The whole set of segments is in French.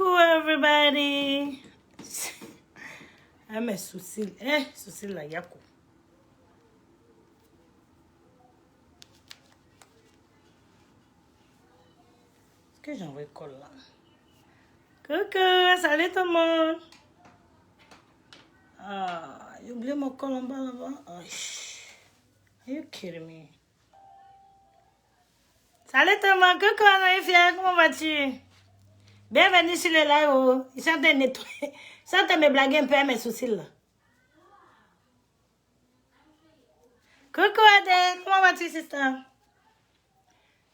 Coucou everybody. Ah mais soucis, soucis là, yako. Est-ce que j'envoie colle là? Coucou, salut tout le monde. Ah, j'ai oublié mon col en bas là-bas. Oh, are you kidding me? Salut tout le monde, coucou Anaïfia, comment vas-tu? Bienvenue sur le live. Oh. Ils sont en train de nettoyer. Ils sont en train de me blaguer un peu à mes soucis là. Coucou Adèle, comment vas-tu, sister?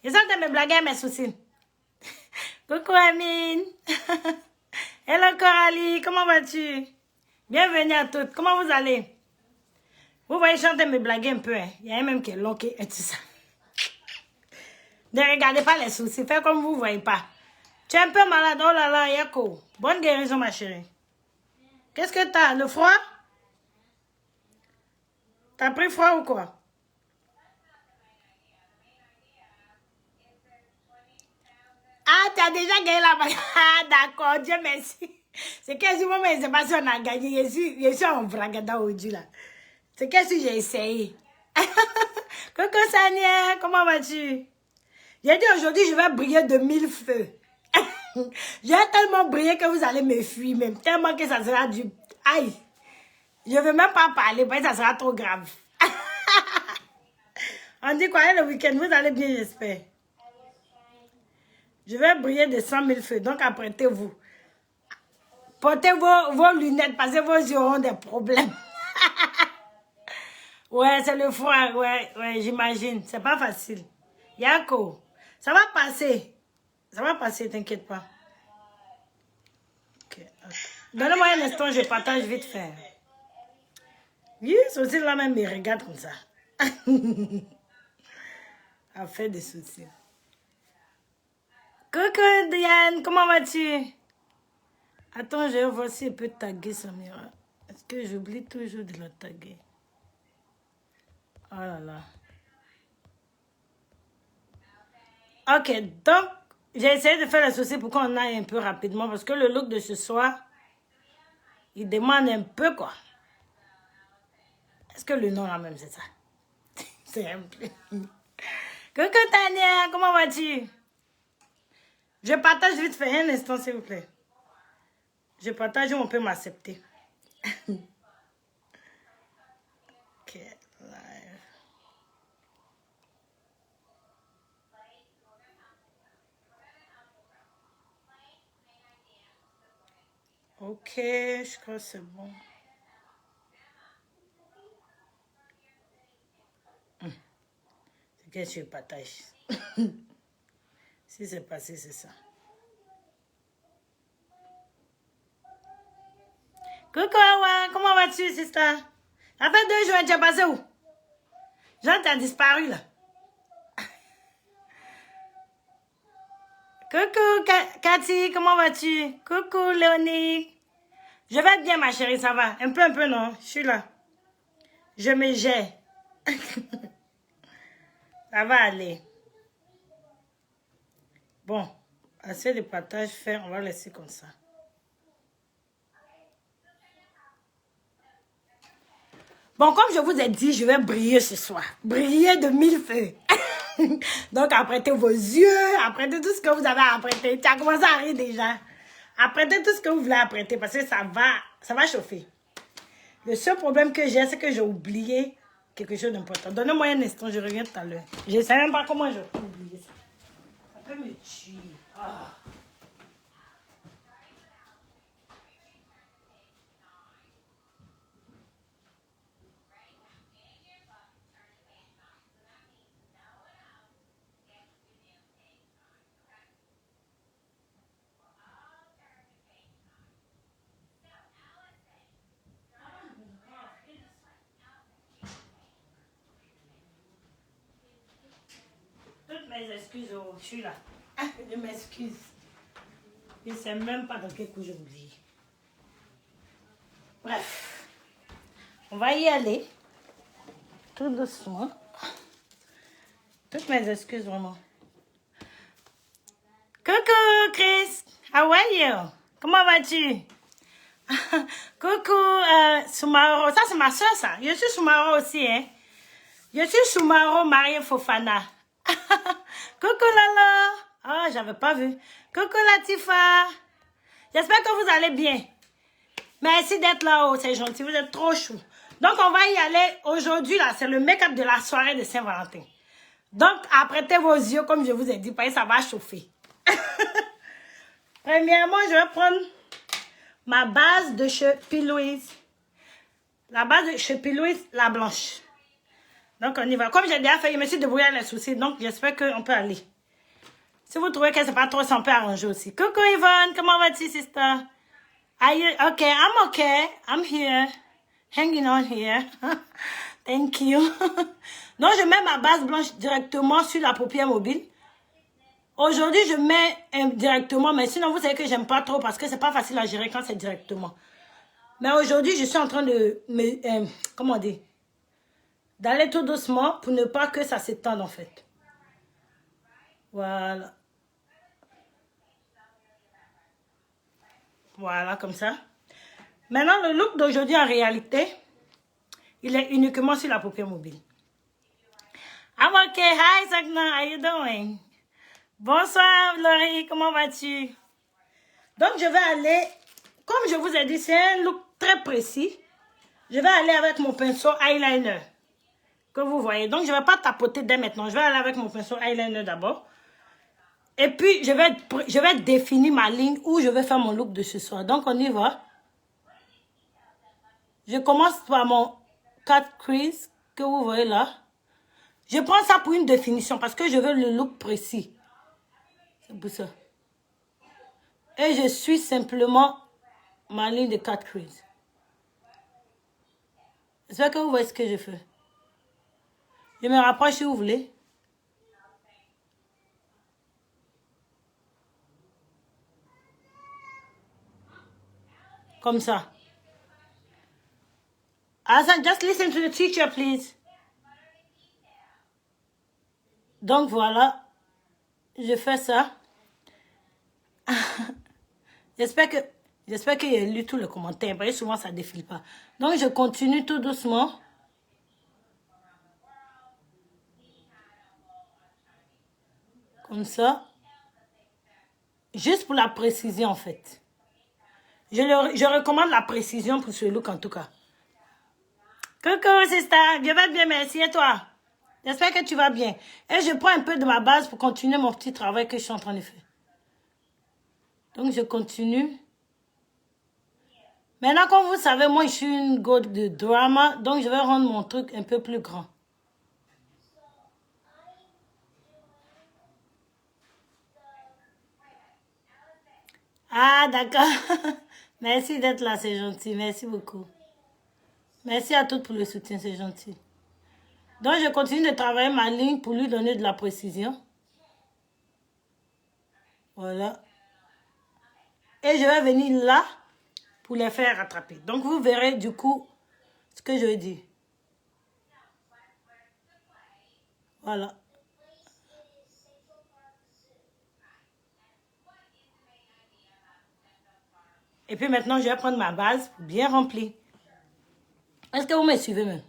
Ils sont en train de me blaguer à mes soucis. Coucou Amine. Hello Coralie, comment vas-tu? Bienvenue à toutes, comment vous allez? Vous voyez, je suis en train de me blaguer un peu. Hein. Il y a un même qui est loqué et tout ça. Ne regardez pas les soucis, faites comme vous ne voyez pas. Tu es un peu malade, oh là là, Yako. Bonne guérison, ma chérie. Qu'est-ce que t'as? Le froid? T'as pris froid ou quoi? Ah, tu as déjà gagné la bagarre. Ah, d'accord, Dieu merci. C'est quel moment mais c'est pas si on a gagné. Je suis en bragada aujourd'hui là. C'est qu'est-ce que j'ai essayé. Coucou Sania, comment vas-tu? J'ai dit aujourd'hui, je vais briller de 1000 feux. Je vais tellement briller que vous allez me fuir même. Tellement que ça sera du... Aïe. Je ne veux même pas parler parce que ça sera trop grave. On dit quoi le week-end? Vous allez bien, j'espère. Je vais briller de 100 000 feux. Donc apprêtez-vous. Portez vos lunettes parce que vos yeux auront des problèmes. Ouais, c'est le froid. Ouais, j'imagine. C'est pas facile. Yako, ça va passer. Ça va passer, t'inquiète pas. Okay. Donne-moi un instant, je partage vite fait. Oui, soucis là même, me regarde comme ça. A fait des soucis. Coucou Diane, comment vas-tu? Attends, je vais voir si elle peut taguer Samira. Est-ce que j'oublie toujours de la taguer? Oh là là. Ok, donc, j'ai essayé de faire les soucis pour qu'on aille un peu rapidement parce que le look de ce soir, il demande un peu quoi. Est-ce que le nom là même c'est ça? C'est un peu. Coucou Tania, comment vas-tu? Je partage vite fait un instant s'il vous plaît. Je partage, on peut m'accepter. Ok, live. Ok, je crois que c'est bon. C'est que je partage. Si c'est passé, c'est ça. Coucou Awa, comment vas-tu, sister? Ça fait 2 jours, tu es passé où? Jean, t'as disparu là. Coucou Cathy, comment vas-tu? Coucou Léonie. Je vais bien ma chérie, ça va? Un peu non, je suis là. Je me gère. Ça va aller. Bon, assez de partage fait, on va laisser comme ça. Bon, comme je vous ai dit, je vais briller ce soir. Briller de 1000 feux. Donc, apprêtez vos yeux, apprêtez tout ce que vous avez à apprêter. Tu as commencé à rire déjà. Apprêtez tout ce que vous voulez apprêter parce que ça va chauffer. Le seul problème que j'ai, c'est que j'ai oublié quelque chose d'important. Donnez-moi un instant, je reviens tout à l'heure. Je ne sais même pas comment j'ai oublié ça. Ça peut me tuer. Ah. Toutes mes excuses, oh, je suis là. Je m'excuse. Je ne sais même pas dans quel coup j'ai oublié. Bref. On va y aller. Tout doucement. Toutes mes excuses, vraiment. Coucou, Chris. How are you? Comment vas-tu? Coucou, Soumaro. Ça, c'est ma soeur, ça. Je suis Soumaro aussi, hein. Je suis Soumaro Marie Fofana. Coucou, Lolo. Oh, j'avais pas vu. Coucou, Latifa. J'espère que vous allez bien. Merci d'être là-haut, c'est gentil. Vous êtes trop chou. Donc, on va y aller. Aujourd'hui, là, c'est le make-up de la soirée de Saint-Valentin. Donc, apprêtez vos yeux, comme je vous ai dit, parce que ça va chauffer. Premièrement, je vais prendre ma base de chez P. Louise. La base de chez P. Louise, la blanche. Donc, on y va. Comme j'ai déjà fait, je me suis débrouillée les soucis. Donc, j'espère qu'on peut aller. Si vous trouvez que c'est pas trop, ça on peut arranger aussi. Coucou Yvonne, comment vas-tu, sister? Are you okay? I'm okay. I'm here. Hanging on here. Thank you. Donc, je mets ma base blanche directement sur la paupière mobile. Aujourd'hui, je mets directement, mais sinon, vous savez que j'aime pas trop parce que c'est pas facile à gérer quand c'est directement. Mais aujourd'hui, je suis en train de comment dire? D'aller tout doucement pour ne pas que ça s'étende en fait. Voilà. Voilà, comme ça. Maintenant, le look d'aujourd'hui, en réalité, il est uniquement sur la paupière mobile. I'm okay. Hi, Sagna. How you doing? Bonsoir, Laurie. Comment vas-tu? Donc, je vais aller, comme je vous ai dit, c'est un look très précis. Je vais aller avec mon pinceau eyeliner que vous voyez. Donc, je ne vais pas tapoter dès maintenant. Je vais aller avec mon pinceau eyeliner d'abord. Et puis, je vais définir ma ligne où je vais faire mon look de ce soir. Donc, on y va. Je commence par mon cut crease que vous voyez là. Je prends ça pour une définition parce que je veux le look précis. C'est pour ça. Et je suis simplement ma ligne de cut crease. J'espère que vous voyez ce que je fais. Je me rapproche si vous voulez. Comme ça. Hassan, just listen to the teacher, please. Donc voilà. Je fais ça. J'espère que j'ai lu tous les commentaires. Parce que souvent, ça ne défile pas. Donc, je continue tout doucement. Comme ça. Juste pour la précision, en fait. Je recommande la précision pour ce look, en tout cas. Coucou, sister. Je vais bien, merci. Et toi? J'espère que tu vas bien. Et je prends un peu de ma base pour continuer mon petit travail que je suis en train de faire. Donc, je continue. Maintenant, comme vous savez, moi, je suis une go de drama. Donc, je vais rendre mon truc un peu plus grand. Ah, d'accord. Merci d'être là, c'est gentil. Merci beaucoup. Merci à toutes pour le soutien, c'est gentil. Donc, je continue de travailler ma ligne pour lui donner de la précision. Voilà. Et je vais venir là pour les faire rattraper. Donc, vous verrez du coup ce que je dis. Voilà. Et puis maintenant, je vais prendre ma base bien remplie. Est-ce que vous me suivez même?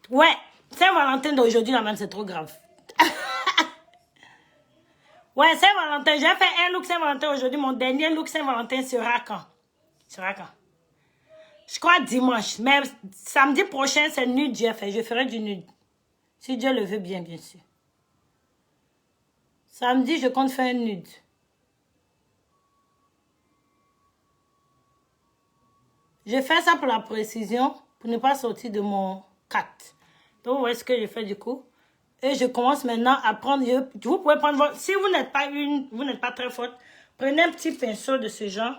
Ouais, Saint-Valentin d'aujourd'hui, là même, c'est trop grave. Ouais, Saint-Valentin, j'ai fait un look Saint-Valentin aujourd'hui. Mon dernier look Saint-Valentin sera quand? Sera quand? Je crois dimanche. Mais samedi prochain, c'est nude, j'ai fait. Je ferai du nude. Si Dieu le veut bien, bien sûr. Samedi, je compte faire un nude. Je fais ça pour la précision, pour ne pas sortir de mon 4. Donc, vous voyez ce que je fais du coup. Et je commence maintenant à prendre, vous pouvez prendre votre, si vous n'êtes pas très forte, prenez un petit pinceau de ce genre.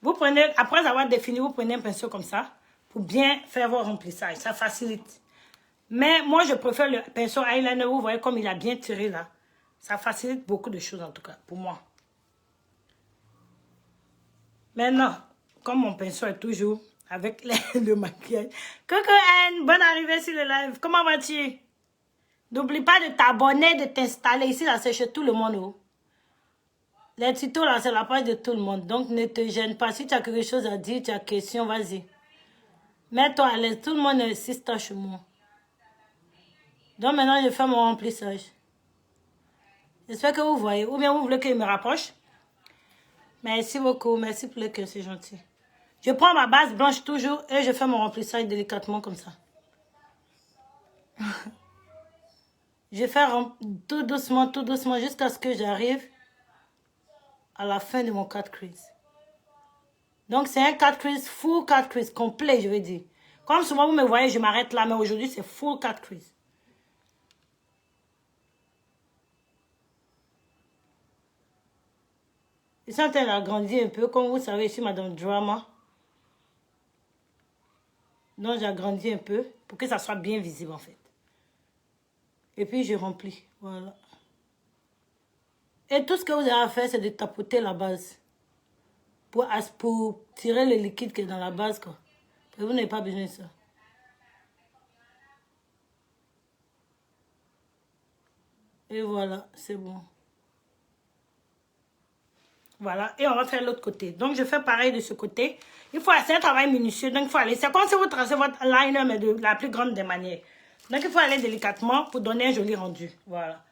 Vous prenez, après avoir défini, vous prenez un pinceau comme ça, pour bien faire vos remplissages, ça facilite. Mais moi, je préfère le pinceau eyeliner, vous voyez comme il a bien tiré là. Ça facilite beaucoup de choses en tout cas, pour moi. Maintenant, comme mon pinceau est toujours avec le maquillage. Coucou Anne, bonne arrivée sur le live. Comment vas-tu? N'oublie pas de t'abonner, de t'installer ici, là, c'est chez tout le monde. Les tutos, là, c'est la page de tout le monde. Donc, ne te gêne pas. Si tu as quelque chose à dire, tu as question, vas-y. Mets-toi à l'aise. Tout le monde est sister chez moi. Donc, maintenant, je fais mon remplissage. J'espère que vous voyez. Ou bien vous voulez qu'il me rapproche. Merci beaucoup. Merci pour le cœur, c'est gentil. Je prends ma base blanche toujours et je fais mon remplissage délicatement comme ça. Je fais tout doucement jusqu'à ce que j'arrive à la fin de mon cut crease. Donc, c'est un cut crease, full cut crease, complet, je veux dire. Comme souvent, vous me voyez, je m'arrête là, mais aujourd'hui, c'est full cut crease. Et ça, elle a grandi un peu, comme vous savez, je suis Madame Drama. Donc, j'ai agrandi un peu pour que ça soit bien visible, en fait. Et puis, je remplis. Voilà. Et tout ce que vous avez à faire, c'est de tapoter la base. Pour tirer le liquide qui est dans la base, quoi. Et vous n'avez pas besoin de ça. Et voilà, c'est bon. Voilà, et on va faire l'autre côté. Donc, je fais pareil de ce côté. Il faut c'est un travail minutieux, donc il faut aller. C'est comme si vous tracez votre liner, mais de la plus grande des manières. Donc, il faut aller délicatement pour donner un joli rendu. Voilà.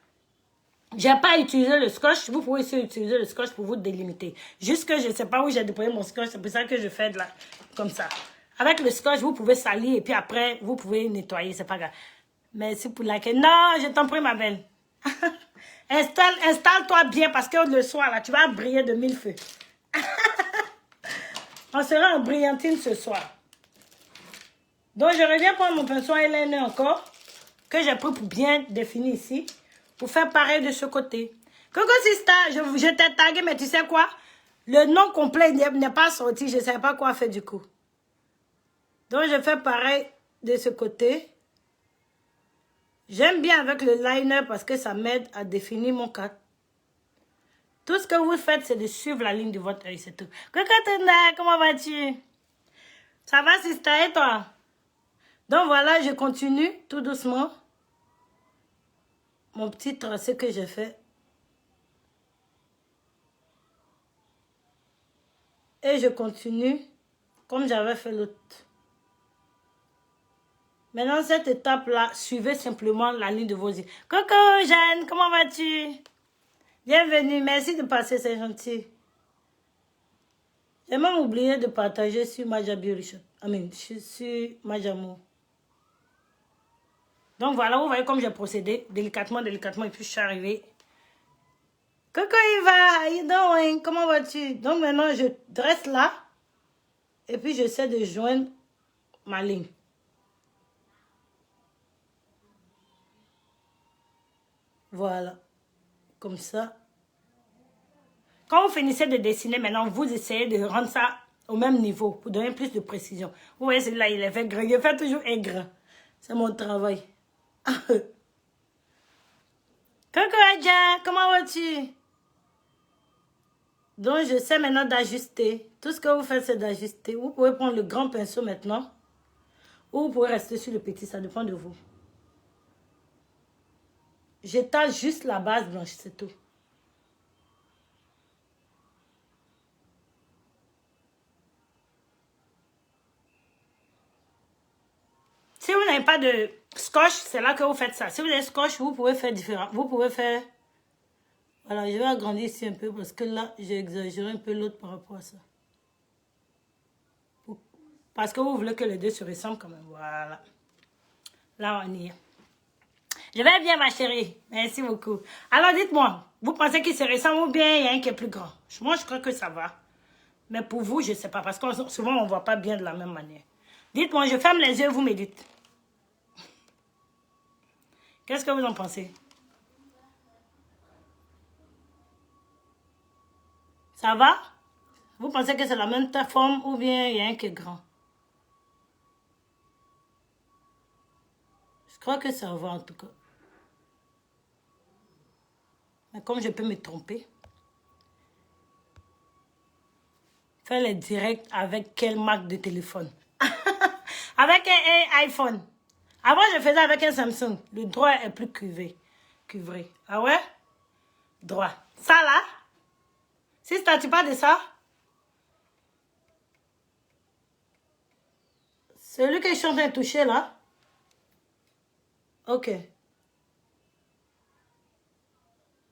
Je n'ai pas utilisé le scotch. Vous pouvez aussi utiliser le scotch pour vous délimiter. Juste que je ne sais pas où j'ai déposé mon scotch. C'est pour ça que je fais de la, comme ça. Avec le scotch, vous pouvez salir et puis après, vous pouvez nettoyer. C'est pas grave. Merci pour laquelle. Non, je t'en prie, ma belle. Installe-toi bien parce que le soir, là, tu vas briller de 1000 feux. On sera en brillantine ce soir. Donc, je reviens prendre mon pinceau eyeliner encore, que j'ai pris pour bien définir ici, pour faire pareil de ce côté. Coco Sista, je t'ai tagué, mais tu sais quoi? Le nom complet n'est pas sorti, je ne sais pas quoi faire du coup. Donc, je fais pareil de ce côté. J'aime bien avec le liner parce que ça m'aide à définir mon cadre. Tout ce que vous faites, c'est de suivre la ligne de votre œil, c'est tout. Coucou Tenda, comment vas-tu? Ça va, Sista, et toi? Donc voilà, je continue tout doucement. Mon petit tracé que j'ai fait. Et je continue comme j'avais fait l'autre. Maintenant, cette étape-là, suivez simplement la ligne de vos yeux. Coucou Jeanne, comment vas-tu? Bienvenue, merci de passer, c'est gentil. J'ai même oublié de partager sur Majabi Richard. Sur Majamo. Donc voilà, vous voyez comme j'ai procédé, délicatement, et puis je suis arrivée. Coucou Eva, how you doing? Comment vas-tu? Donc maintenant, je dresse là, et puis j'essaie de joindre ma ligne. Voilà, comme ça. Quand vous finissez de dessiner, maintenant, vous essayez de rendre ça au même niveau pour donner plus de précision. Vous voyez, celui-là, il est fait gras. Je fais toujours aigre. C'est mon travail. Coucou Adja, comment vas-tu? Donc, je sais maintenant d'ajuster. Tout ce que vous faites, c'est d'ajuster. Vous pouvez prendre le grand pinceau maintenant. Ou vous pouvez rester sur le petit, ça dépend de vous. J'étale juste la base blanche, c'est tout. Si vous n'avez pas de scotch, c'est là que vous faites ça. Si vous avez scotch, vous pouvez faire différent. Vous pouvez faire... Voilà, je vais agrandir ici un peu parce que là, j'ai exagéré un peu l'autre par rapport à ça. Parce que vous voulez que les deux se ressemblent quand même. Voilà. Là, on y est. Je vais bien, ma chérie. Merci beaucoup. Alors, dites-moi, vous pensez qu'ils se ressemblent ou bien il y a un qui est plus grand? Moi, je crois que ça va. Mais pour vous, je ne sais pas. Parce que souvent, on ne voit pas bien de la même manière. Dites-moi, je ferme les yeux, vous me dites. Qu'est-ce que vous en pensez? Ça va? Vous pensez que c'est la même forme ou bien il y a un qui est grand? Je crois que ça va en tout cas. Mais comme je peux me tromper. Faire les directs avec quelle marque de téléphone? Avec un iPhone. Avant, je faisais avec un Samsung. Le droit est plus cuivré. Ah ouais? Droit. Ça là? Sister, tu parles de ça? Celui que je suis en train de toucher là? Ok.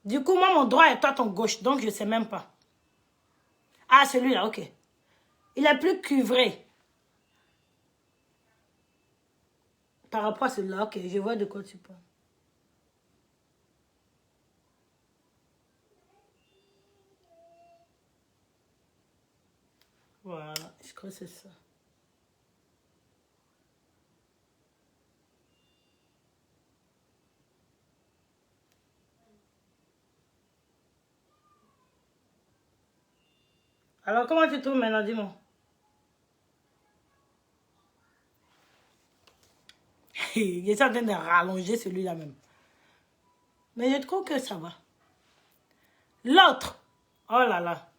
Du coup, moi, mon droit est toi, ton gauche. Donc, je ne sais même pas. Ah, celui-là, ok. Il est plus cuivré. Par rapport à celui-là, ok. Je vois de quoi tu parles. Voilà, je crois que c'est ça. Alors, comment tu trouves maintenant, dis-moi? Je suis en train de rallonger celui-là même. Mais je trouve que ça va. L'autre. Oh là là.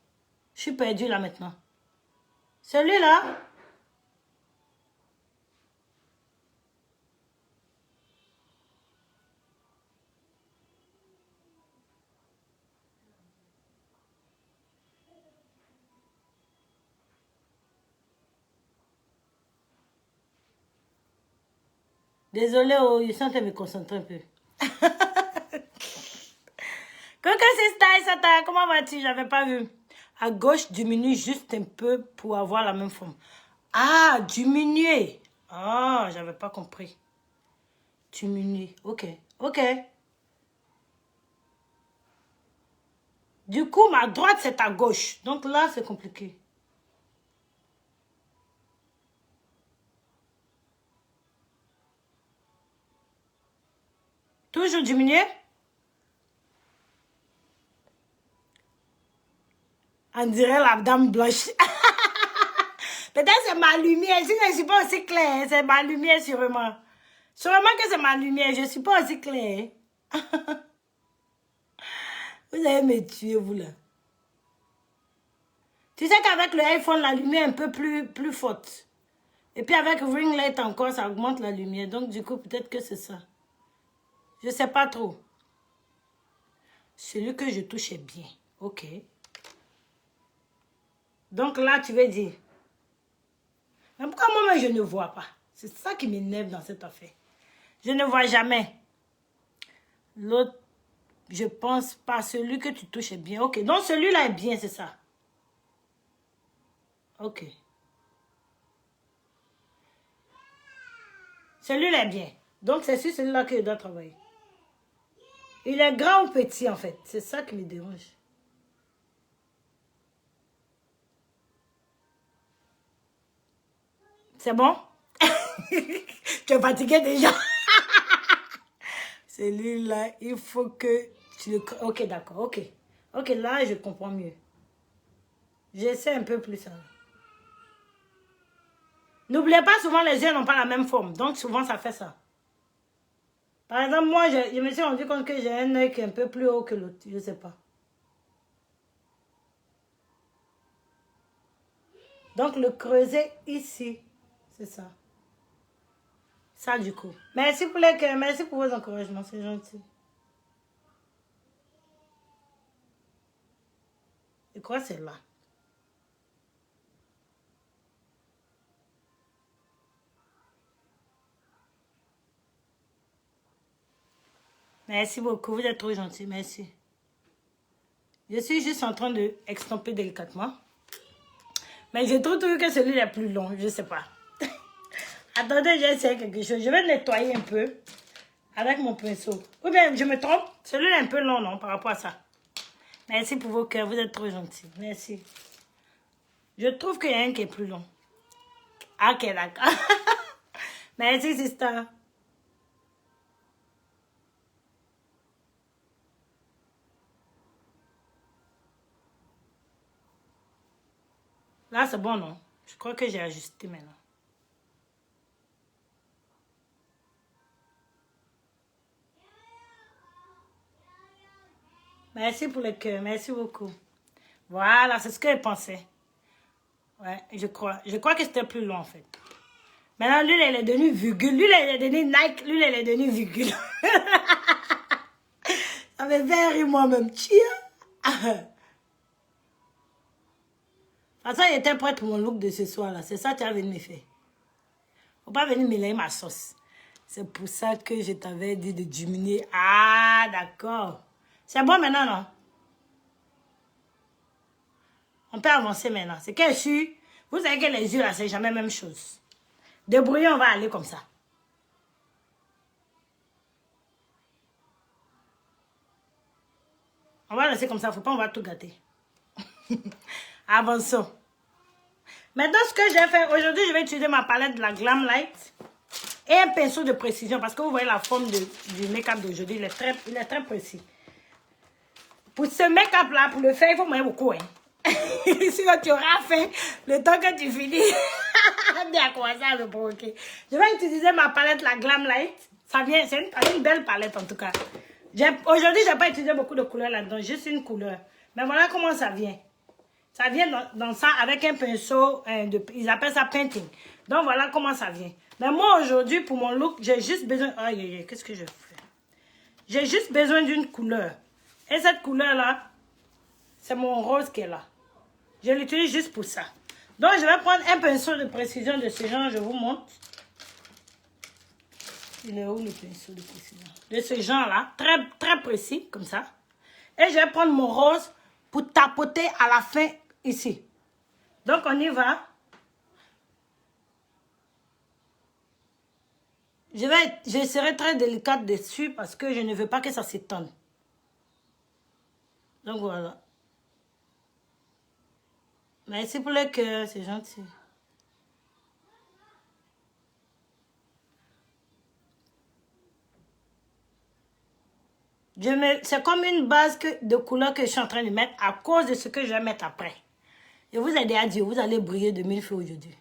Je suis perdue là maintenant. Celui-là. Désolée, oh, je suis en train de me concentrer un peu. Coucou, c'est Sata. Comment vas-tu? J'avais pas vu. À gauche, diminue juste un peu pour avoir la même forme. Ah, diminuer. Ah, j'avais pas compris. Diminuer. Ok. Ok. Du coup, ma droite, c'est à gauche. Donc là, c'est compliqué. Toujours diminuer? On dirait la dame blanche. Peut-être c'est ma lumière. Je ne suis pas aussi claire. C'est ma lumière, sûrement. Sûrement que c'est ma lumière. Je ne suis pas aussi claire. Vous allez me tuer, vous, là. Tu sais qu'avec le iPhone, la lumière est un peu plus forte. Et puis avec ring light encore, ça augmente la lumière. Donc, du coup, peut-être que c'est ça. Je ne sais pas trop. Celui que je touche est bien. Ok. Donc là, tu veux dire. Mais pourquoi moi, je ne vois pas? C'est ça qui m'énerve dans cette affaire. Je ne vois jamais. L'autre, je pense pas. Celui que tu touches est bien. Ok. Donc, celui-là est bien, c'est ça. Ok. Celui-là est bien. Donc, c'est sur celui-là que je dois travailler. Il est grand ou petit, en fait. C'est ça qui me dérange. C'est bon? Tu es fatigué déjà? Celui-là, il faut que tu le... Ok, d'accord, ok. Ok, là, je comprends mieux. J'essaie un peu plus ça. N'oubliez pas, souvent, les yeux n'ont pas la même forme. Donc, souvent, ça fait ça. Par exemple, moi, je me suis rendu compte que j'ai un œil qui est un peu plus haut que l'autre. Je ne sais pas. Donc, le creuset ici, c'est ça. Ça, du coup. Merci pour vos encouragements, c'est gentil. Et quoi, c'est là? Merci beaucoup, vous êtes trop gentil, merci. Je suis juste en train de extamper délicatement. Mais j'ai trouvé que celui-là est plus long, je ne sais pas. Attendez, j'ai essayé quelque chose. Je vais le nettoyer un peu avec mon pinceau. Ou bien, je me trompe, celui-là est un peu long, non, par rapport à ça. Merci pour vos cœurs, vous êtes trop gentils. Merci. Je trouve qu'il y a un qui est plus long. Ok, d'accord. Merci, sister. Là, c'est bon, non? Je crois que j'ai ajusté maintenant. Merci pour le cœur. Merci beaucoup. Voilà, c'est ce que je pensais. Ouais, je crois. Je crois que c'était plus long, en fait. Maintenant, lui, elle est devenue virgule. Lui, elle est devenue Nike. Lui, elle est devenue virgule. Ça me fait rire moi-même. Tiens. Ça, il était prêt pour mon look de ce soir-là. C'est ça que tu as venu me faire. Faut pas venir mêler ma sauce. C'est pour ça que je t'avais dit de diminuer. Ah, d'accord. C'est bon maintenant, non? On peut avancer maintenant. C'est que je suis... Vous savez que les yeux, là, c'est jamais la même chose. Débrouillez, on va aller comme ça. On va laisser comme ça. Faut pas, on va tout gâter. Avançons. Maintenant, ce que je vais faire, aujourd'hui, je vais utiliser ma palette de la Glam Light et un pinceau de précision parce que vous voyez la forme du make-up d'aujourd'hui, il est très précis. Pour ce make-up-là, pour le faire, il faut manger beaucoup. Hein. Sinon, tu auras fait le temps que tu finis. Bien, comment ça me provoquer. Je vais utiliser ma palette, la Glam Light. C'est une belle palette en tout cas. Aujourd'hui, je n'ai pas utilisé beaucoup de couleurs là-dedans, juste une couleur. Mais voilà comment ça vient. Ça vient dans ça avec un pinceau, ils appellent ça painting. Donc voilà comment ça vient. Mais moi aujourd'hui, pour mon look, j'ai juste besoin... Aïe, aïe, aïe, qu'est-ce que je fais? J'ai juste besoin d'une couleur. Et cette couleur-là, c'est mon rose qui est là. Je l'utilise juste pour ça. Donc je vais prendre un pinceau de précision de ce genre, je vous montre. Il est où le pinceau de précision? De ce genre-là, très précis, comme ça. Et je vais prendre mon rose pour tapoter à la fin ici. Donc on y va. Je serai très délicate dessus parce que je ne veux pas que ça s'étende. Donc voilà. Merci pour le cœur, c'est gentil. C'est comme une base de couleur que je suis en train de mettre à cause de ce que je vais mettre après. Je vous ai déjà dit, vous allez briller de 1000 feux aujourd'hui.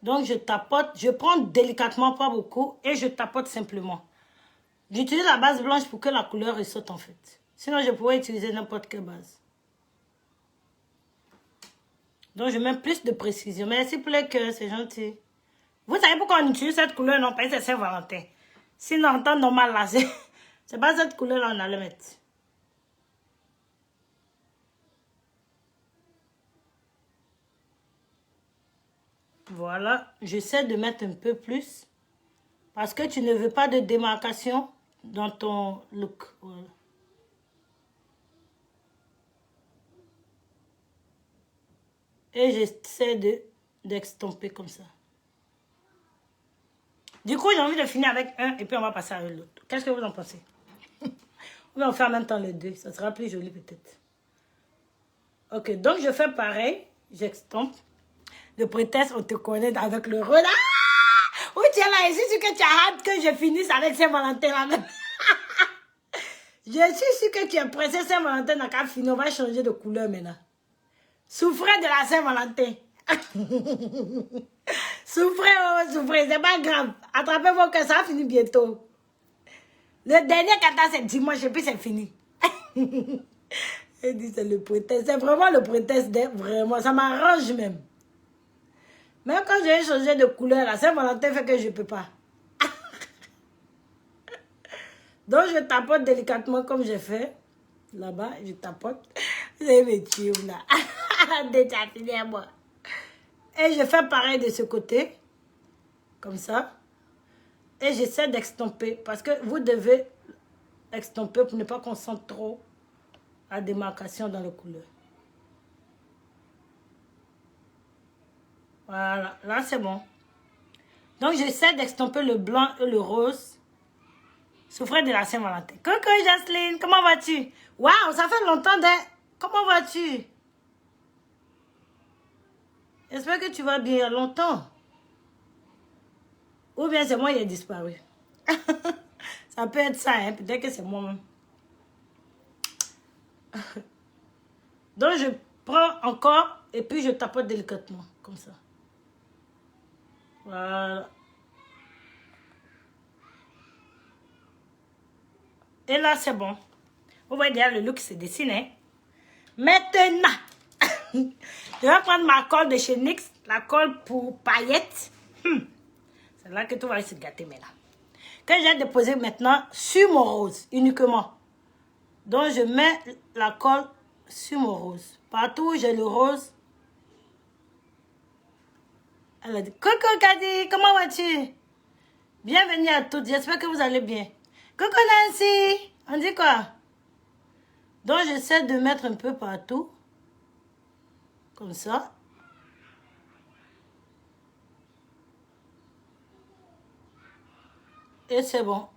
Donc je tapote, je prends délicatement, pas beaucoup, et je tapote simplement. J'utilise la base blanche pour que la couleur ressorte en fait. Sinon je pourrais utiliser n'importe quelle base. Donc je mets plus de précision. Merci pour le cœur, c'est gentil. Vous savez pourquoi on utilise cette couleur? Non, pas c'est Saint-Valentin. Sinon en temps normal là, c'est pas cette couleur là on allait mettre. Voilà, j'essaie de mettre un peu plus. Parce que tu ne veux pas de démarcation dans ton look. Voilà. Et j'essaie d'extomper comme ça. Du coup, j'ai envie de finir avec un et puis on va passer à l'autre. Qu'est-ce que vous en pensez? On va en faire en même temps les deux. Ça sera plus joli peut-être. Ok, donc je fais pareil. J'extompe. Le prétexte, on te connaît avec le rôle. Ah! Où tu es là? Je suis sûre que tu as hâte que je finisse avec Saint-Valentin là même. Je suis sûre que tu es pressé. Saint-Valentin n'a qu'à finir. On va changer de couleur maintenant. Souffrez de la Saint-Valentin. Souffrez, oh, souffrez. C'est pas grave. Attrapez vos cœurs, ça va finir bientôt. Le dernier kata, c'est dimanche et puis c'est fini. Elle dit c'est le prétexte. C'est vraiment le prétexte. Vraiment, ça m'arrange même. Même quand j'ai changé de couleur, la Saint-Valentin fait que je ne peux pas. Donc, je tapote délicatement comme j'ai fait. Là-bas, je tapote. C'est mes tuyaux là. Déjà fini à moi. Et je fais pareil de ce côté. Comme ça. Et j'essaie d'extomper. Parce que vous devez extomper pour ne pas qu'on sente trop la démarcation dans les couleurs. Voilà, là c'est bon. Donc j'essaie d'extomper le blanc et le rose. Souffrez de la Saint-Valentin. Coucou Jocelyne, comment vas-tu? Waouh, ça fait longtemps Comment vas-tu? J'espère que tu vas bien longtemps. Ou bien c'est moi qui ai disparu. Ça peut être ça, hein? Peut-être que c'est moi-même. Donc je prends encore et puis je tapote délicatement, comme ça. Voilà. Et là, c'est bon. Vous voyez déjà le look se dessine. Hein? Maintenant, je vais prendre ma colle de chez NYX, la colle pour paillettes. C'est là que tout va se gâter maintenant. que j'ai déposé maintenant sur mon rose, uniquement. Donc, je mets la colle sur mon rose. Partout où j'ai le rose. Elle a dit, coucou Kadi, comment vas-tu? Bienvenue à toutes, j'espère que vous allez bien. Coucou Nancy, on dit quoi? Donc, j'essaie de mettre un peu partout. Comme ça. Et c'est bon.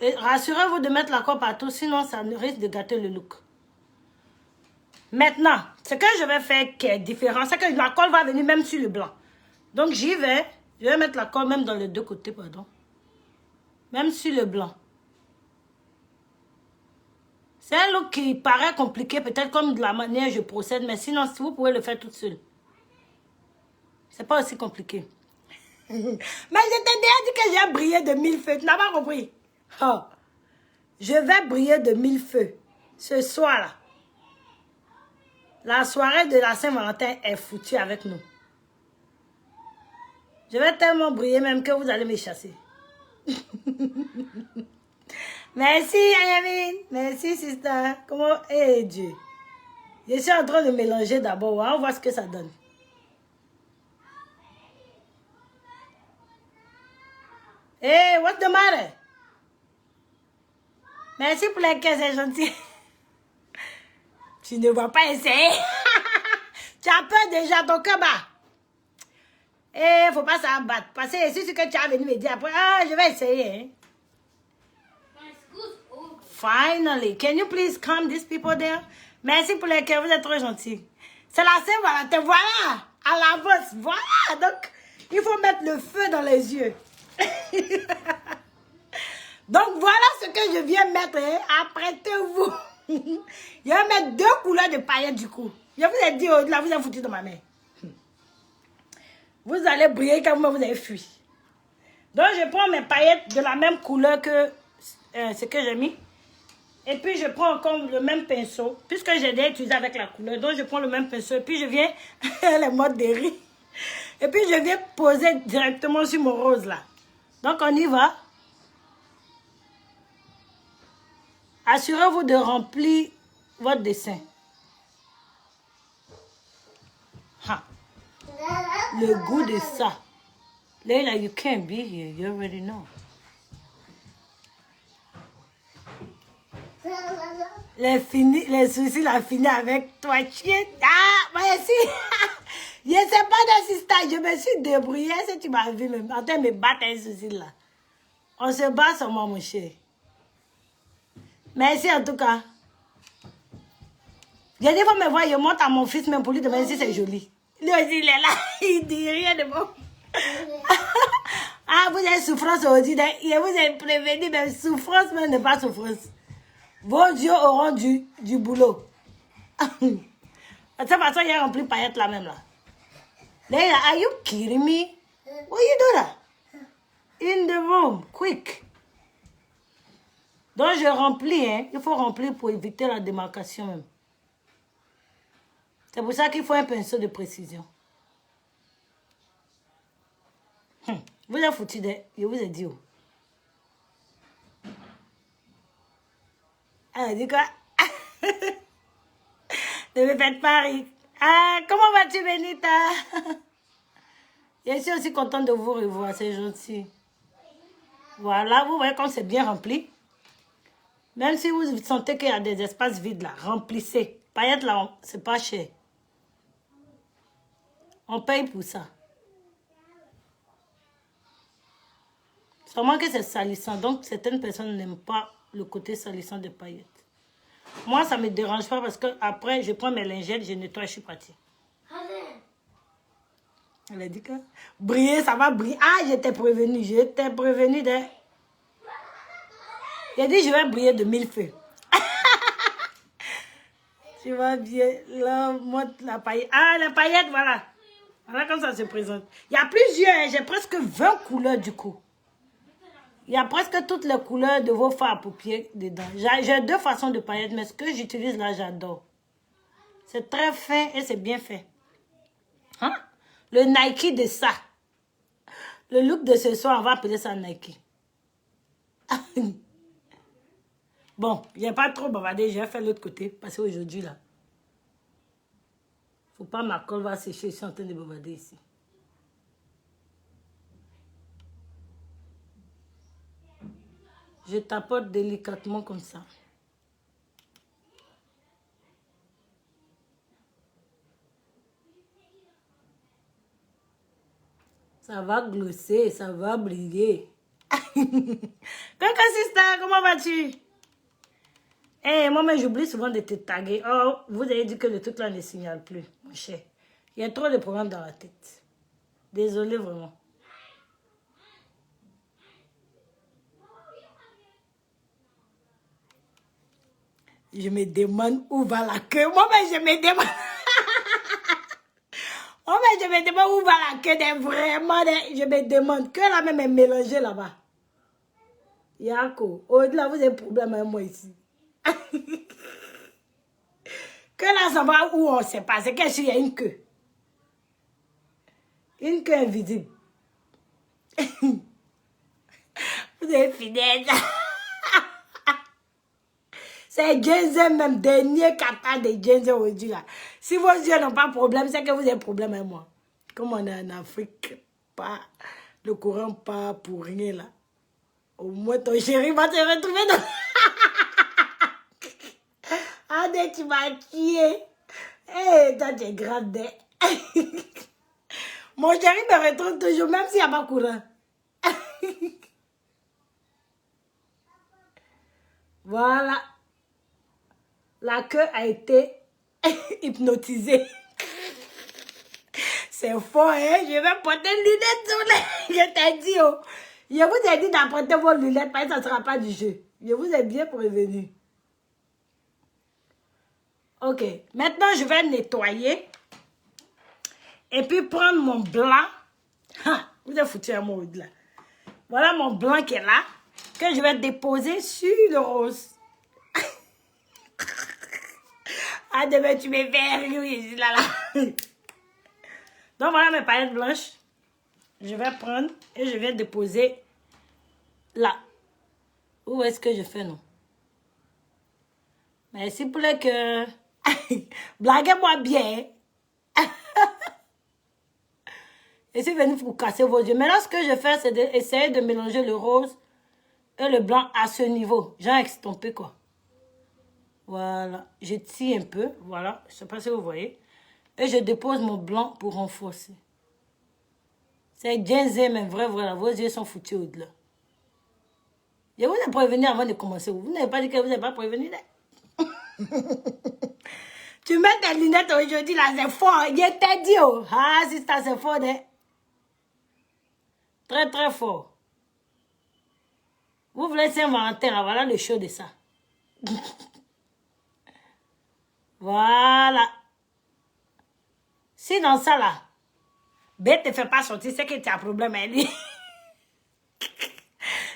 Et rassurez-vous de mettre la colle partout, sinon ça risque de gâter le look. Maintenant, ce que je vais faire qui est différent, c'est que la colle va venir même sur le blanc. Donc j'y vais. Je vais mettre la colle même dans les deux côtés, pardon. Même sur le blanc. C'est un look qui paraît compliqué, peut-être comme de la manière je procède, mais sinon, si vous pouvez le faire toute seule. C'est pas aussi compliqué. Mais je t'ai déjà dit que j'ai brillé de 1000 feux. Tu n'as pas compris? Oh. Je vais briller de 1000 feux. Ce soir-là. La soirée de la Saint-Valentin est foutue avec nous. Je vais tellement briller même que vous allez me chasser. Merci, Ayamine. Merci, sister. Comment? Eh, Dieu. Je suis en train de mélanger d'abord. On voit ce que ça donne. Hey, what's the matter? Merci pour les caisses, c'est gentil. Tu ne vas pas essayer. Tu as peur déjà, ton cœur bat. Eh, faut pas s'abattre. Parce que c'est ce que tu as venu me dire après. Ah, je vais essayer. Hein. Finally. Can you please calm these people there? Merci pour les cœurs, vous êtes trop gentils. C'est la Saint-Valentin, voilà. À l'avance, voilà. Donc, il faut mettre le feu dans les yeux. Donc, voilà ce que je viens mettre. Hein. Apprêtez-vous. Je vais mettre 2 couleurs de paillettes du coup. Je vous ai dit, là, vous avez foutu dans ma main. Vous allez briller quand vous avez fui. Donc, je prends mes paillettes de la même couleur que ce que j'ai mis. Et puis, je prends encore le même pinceau. Puisque j'ai déjà utilisé avec la couleur. Donc, je prends le même pinceau. Et puis, je viens... les modes de riz. Et puis, je viens poser directement sur mon rose, là. Donc, on y va. Assurez-vous de remplir votre dessin. Ha. Le goût de ça. Leila, you can't be here. You already know. Les soucis, la fini avec toi, chien. Ah, merci. Je ne sais pas d'assistant. Je me suis débrouillée. Si tu m'as vu même en train de me battre un souci là. On se bat sur moi, mon cher. Merci en tout cas. J'ai dit, il faut me voir, je monte à mon fils même pour lui demander si c'est joli. Lui aussi, il est là. Il dit rien de bon. Ah, vous avez souffrance aujourd'hui. Je vous ai prévenu, mais souffrance, mais n'est pas souffrance. Vos yeux auront du boulot. De toute façon, il a rempli paillettes là même là. Leila, are you kidding me? What you do that? In the room, quick. Donc je remplis, hein. Il faut remplir pour éviter la démarcation même. C'est pour ça qu'il faut un pinceau de précision. Vous avez foutu de... Je vous ai dit où? Ah, dit quoi? Ne me faites pas rire. Ah, comment vas-tu, Benita? Je suis aussi contente de vous revoir, c'est gentil. Voilà, vous voyez comme c'est bien rempli. Même si vous sentez qu'il y a des espaces vides là, remplissez. Paillettes là, c'est pas cher. On paye pour ça. Seulement que c'est salissant. Donc, certaines personnes n'aiment pas le côté salissant des paillettes. Moi, ça ne me dérange pas parce que après je prends mes lingettes, je nettoie, je suis partie. Elle a dit que briller, ça va briller. Ah, j'étais prévenue. J'étais prévenue de... J'ai dit, je vais briller de 1000 feux. Tu vois bien. Là, montre la paillette. Ah, la paillette, voilà. Voilà comme ça se présente. Il y a plusieurs. Hein. J'ai presque 20 couleurs du coup. Il y a presque toutes les couleurs de vos fards à paupières dedans. J'ai 2 façons de paillettes, mais ce que j'utilise là, j'adore. C'est très fin et c'est bien fait. Hein? Le Nike de ça. Le look de ce soir, on va appeler ça Nike. Bon, il n'y a pas trop bavardé, je vais faire l'autre côté. Parce qu'aujourd'hui, là, faut pas ma colle va sécher, je suis en train de bavarder ici. Je tapote délicatement comme ça. Ça va glosser, ça va briller. Coucou sister, comment vas-tu? Eh, moi, j'oublie souvent de te taguer. Oh, vous avez dit que le truc là ne signale plus, mon cher. Il y a trop de problèmes dans la tête. Désolée vraiment. Je me demande où va la queue. Moi-même, je me demande. Moi-même, je me demande où va la queue des vraiment. Je me demande que la même est mélangée là-bas. Yako, au-delà, vous avez problème avec moi ici. Que là, ça va où on ne sait pas. C'est qu'il y a une queue. Une queue invisible. Vous êtes fidèles. C'est Genzen même, dernier kata de Genzen aujourd'hui là. Si vos yeux n'ont pas de problème, c'est que vous avez problème avec moi. Comme on est en Afrique, pas le courant pas pour rien là. Au moins ton chéri va te retrouver dans... Ah, tu m'as tué. Eh, toi tu es grave. Mon chéri me retrouve toujours, même s'il n'y a pas de courant. Voilà. La queue a été hypnotisée. C'est fort, hein? Je vais porter une lunette sur les... Je t'ai dit, oh. Je vous ai dit d'apporter vos lunettes parce que ça ne sera pas du jeu. Je vous ai bien prévenu. Ok. Maintenant, je vais nettoyer. Et puis prendre mon blanc. Ha, vous avez foutu un mot là. Voilà mon blanc qui est là. Que je vais déposer sur le rose. Ah, demain, tu me fais rire, là, là. Donc, voilà mes paillettes blanches. Je vais prendre et je vais déposer là. Où est-ce que je fais, non? Mais s'il vous plaît que... Blaguez-moi bien. Et c'est venu pour casser vos yeux. Maintenant, ce que je fais, c'est d'essayer de mélanger le rose et le blanc à ce niveau. J'ai estompé, quoi. Voilà. Je tire un peu. Voilà. Je ne sais pas si vous voyez. Et je dépose mon blanc pour renforcer. C'est Genzen, mais vrai, voilà. Vos yeux sont foutus au-delà. Je vous ai prévenu avant de commencer. Vous n'avez pas dit que vous n'avez pas prévenu. Tu mets tes lunettes aujourd'hui, là, c'est fort. Je t'ai dit, oh. Ah, si ça, c'est fort, hein. Très, très fort. Vous voulez Saint-Valentin, là, voilà le show de ça. Voilà. Si dans ça, là, B te fait pas sortir, c'est que tu as un problème avec lui.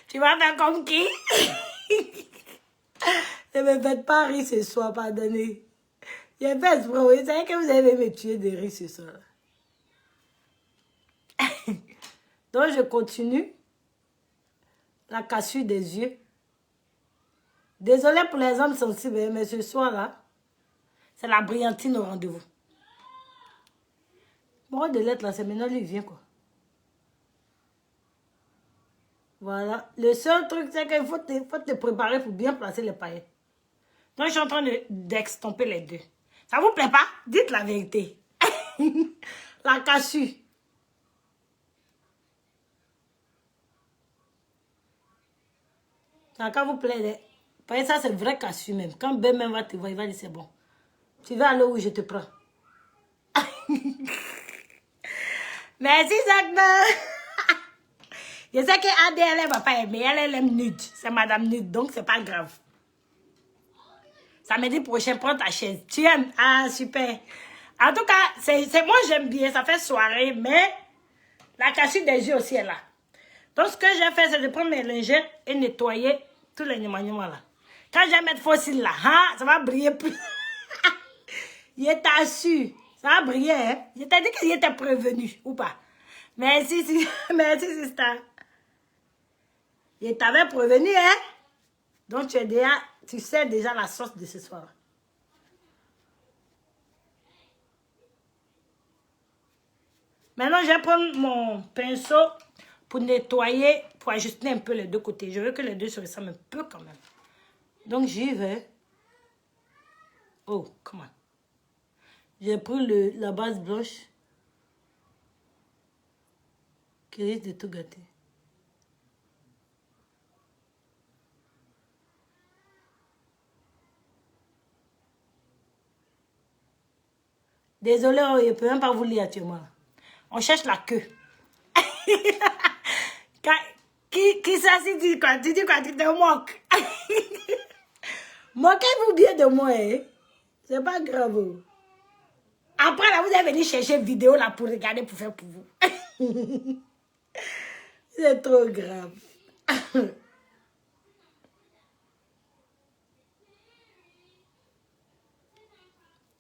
Tu vas faire comme qui? Ne me faites pas rire ce soir, pardonnez. J'ai fait exprès, vous savez que vous allez me tuer de rire ce soir. Donc, je continue. La cassure des yeux. Désolée pour les hommes sensibles, mais ce soir-là, c'est la brillantine au rendez-vous. Mon de lettres, là, c'est maintenant, lui, vient, quoi. Voilà. Le seul truc, c'est qu'il faut te préparer pour bien placer les paillettes. Donc, je suis en train d'extomper les deux. Ça vous plaît pas? Dites la vérité. La cassure. Ça quand vous plaît. Parce que ça, c'est vrai cassure même. Quand Ben même va te voir, il va dire c'est bon. Tu vas aller où je te prends. Merci, Zagna. Je sais que ADL, elle ne va pas aimer. Elle aime nude. C'est Madame Nude, donc c'est pas grave. Samedi prochain, prends ta chaise. Tu aimes? Ah, super. En tout cas, c'est moi, j'aime bien. Ça fait soirée, mais la cassure des yeux aussi est là. Donc, ce que j'ai fait, c'est de prendre mes lingettes et nettoyer tous les niemaniements là. Quand je vais mettre fossile là, hein, ça va briller plus. Il est assis. Ça va briller, hein. Je t'ai dit qu'il était prévenu, ou pas? Merci, merci, sister. Je t'avais prévenu, hein? Donc, tu sais déjà la sauce de ce soir. Maintenant, je vais prendre mon pinceau pour nettoyer, pour ajuster un peu les deux côtés. Je veux que les deux se ressemblent un peu quand même. Donc, j'y vais. Oh, comment? J'ai pris la base blanche qui risque de tout gâter. Désolée, oh, je ne peux même pas vous lire actuellement. On cherche la queue. Qui ça, si tu dis quoi? Tu dis quoi? Tu te moques. Moquez-vous bien de moi, hein? C'est pas grave. Après, là, vous allez venir chercher une vidéo là pour regarder, pour faire pour vous. C'est trop grave.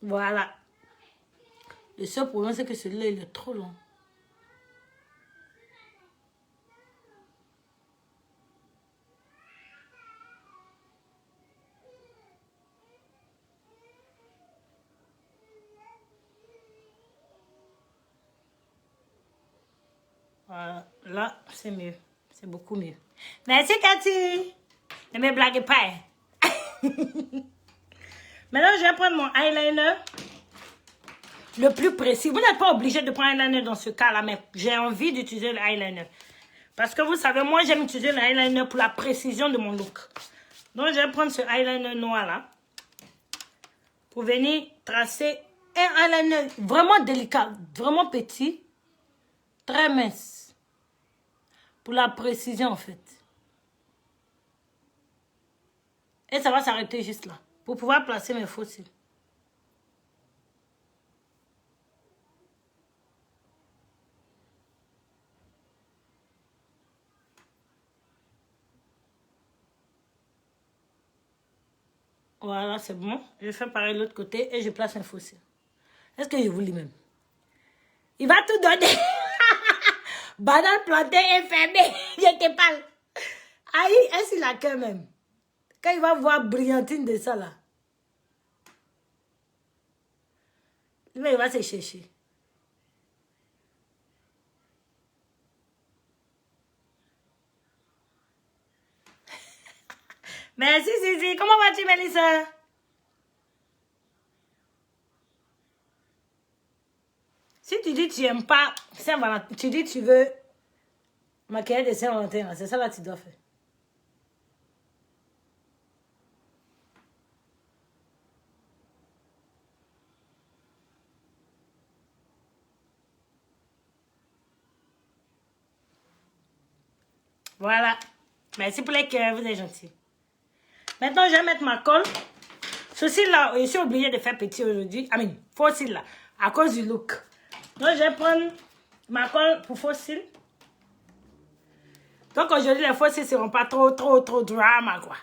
Voilà. Le seul problème, c'est que celui-là, il est trop long. Voilà. Là, c'est mieux. C'est beaucoup mieux. Merci, Cathy. Ne me blaguez pas. Hein. Maintenant, je vais prendre mon eyeliner. Le plus précis. Vous n'êtes pas obligé de prendre un eyeliner dans ce cas-là, mais j'ai envie d'utiliser le eyeliner. Parce que vous savez, moi, j'aime utiliser le eyeliner pour la précision de mon look. Donc, je vais prendre ce eyeliner noir-là pour venir tracer un eyeliner vraiment délicat, vraiment petit, très mince. Pour la précision, en fait. Et ça va s'arrêter juste là, pour pouvoir placer mes faux cils. Voilà, c'est bon. Je fais pareil de l'autre côté et je place un fossile. Est-ce que je vous lis même? Il va tout donner. Banane plantée et fermée. Je te parle. Aïe, est-ce qu'il a quand même? Quand il va voir brillantine de ça là. Mais il va se chercher. Merci, Sisi. Comment vas-tu, Mélissa? Si tu dis que tu n'aimes pas Saint-Valentin, tu dis que tu veux maquiller de Saint-Valentin, c'est ça là que tu dois faire. Voilà. Merci pour les cœurs, vous êtes gentils. Maintenant, je vais mettre ma colle. Ceci là, je suis obligée de faire petit aujourd'hui. Faux cils là, à cause du look. Donc, je vais prendre ma colle pour faux cils. Donc, aujourd'hui, les faux cils ne seront pas trop drama, quoi.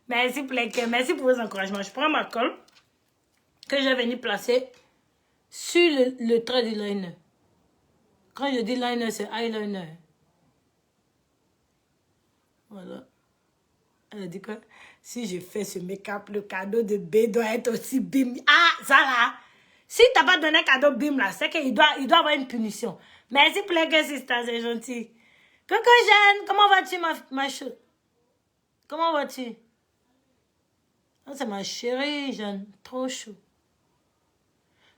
Merci pour les cœurs, merci pour vos encouragements. Je prends ma colle que je vais venir placer sur le trait du liner. Quand je dis liner, c'est eyeliner. Voilà. Elle a dit quoi? Si je fais ce make-up, le cadeau de B doit être aussi bim. Ah, ça là. Si tu n'as pas donné un cadeau bim là, c'est qu'il doit avoir une punition. Merci pour les gars, sister, c'est gentil. Coucou Jeanne, comment vas-tu ma chou? Comment vas-tu? Oh, c'est ma chérie Jeanne, trop chou.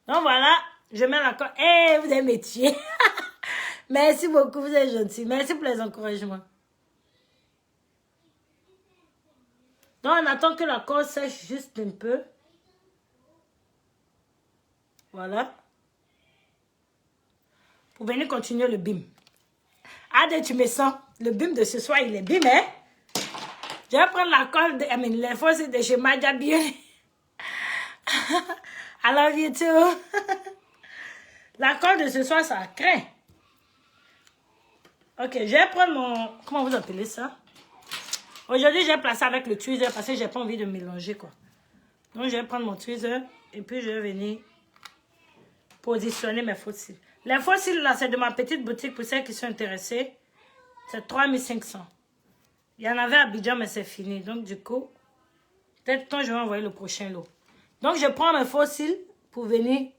Donc voilà, je mets la colle. Eh, vous êtes métier. Merci beaucoup, vous êtes gentils. Merci pour les encouragements. Donc, on attend que la colle sèche juste un peu. Voilà. Pour venir continuer le bim. Ah, tu me sens. Le bim de ce soir, il est bim, hein? Je vais prendre la colle, les fausses de chez Madja Beauty. I love you too. La colle de ce soir, ça craint. Ok, je vais prendre mon... Comment vous appelez ça? Aujourd'hui, je vais placer avec le tweezer parce que j'ai pas envie de mélanger, quoi. Donc, je vais prendre mon tweezer et puis je vais venir positionner mes faux cils. Les faux cils, là, c'est de ma petite boutique pour celles qui sont intéressées. C'est 3500. Il y en avait à Abidjan, mais c'est fini. Donc, du coup, peut-être quand je vais envoyer le prochain lot. Donc, je prends mes fossiles pour venir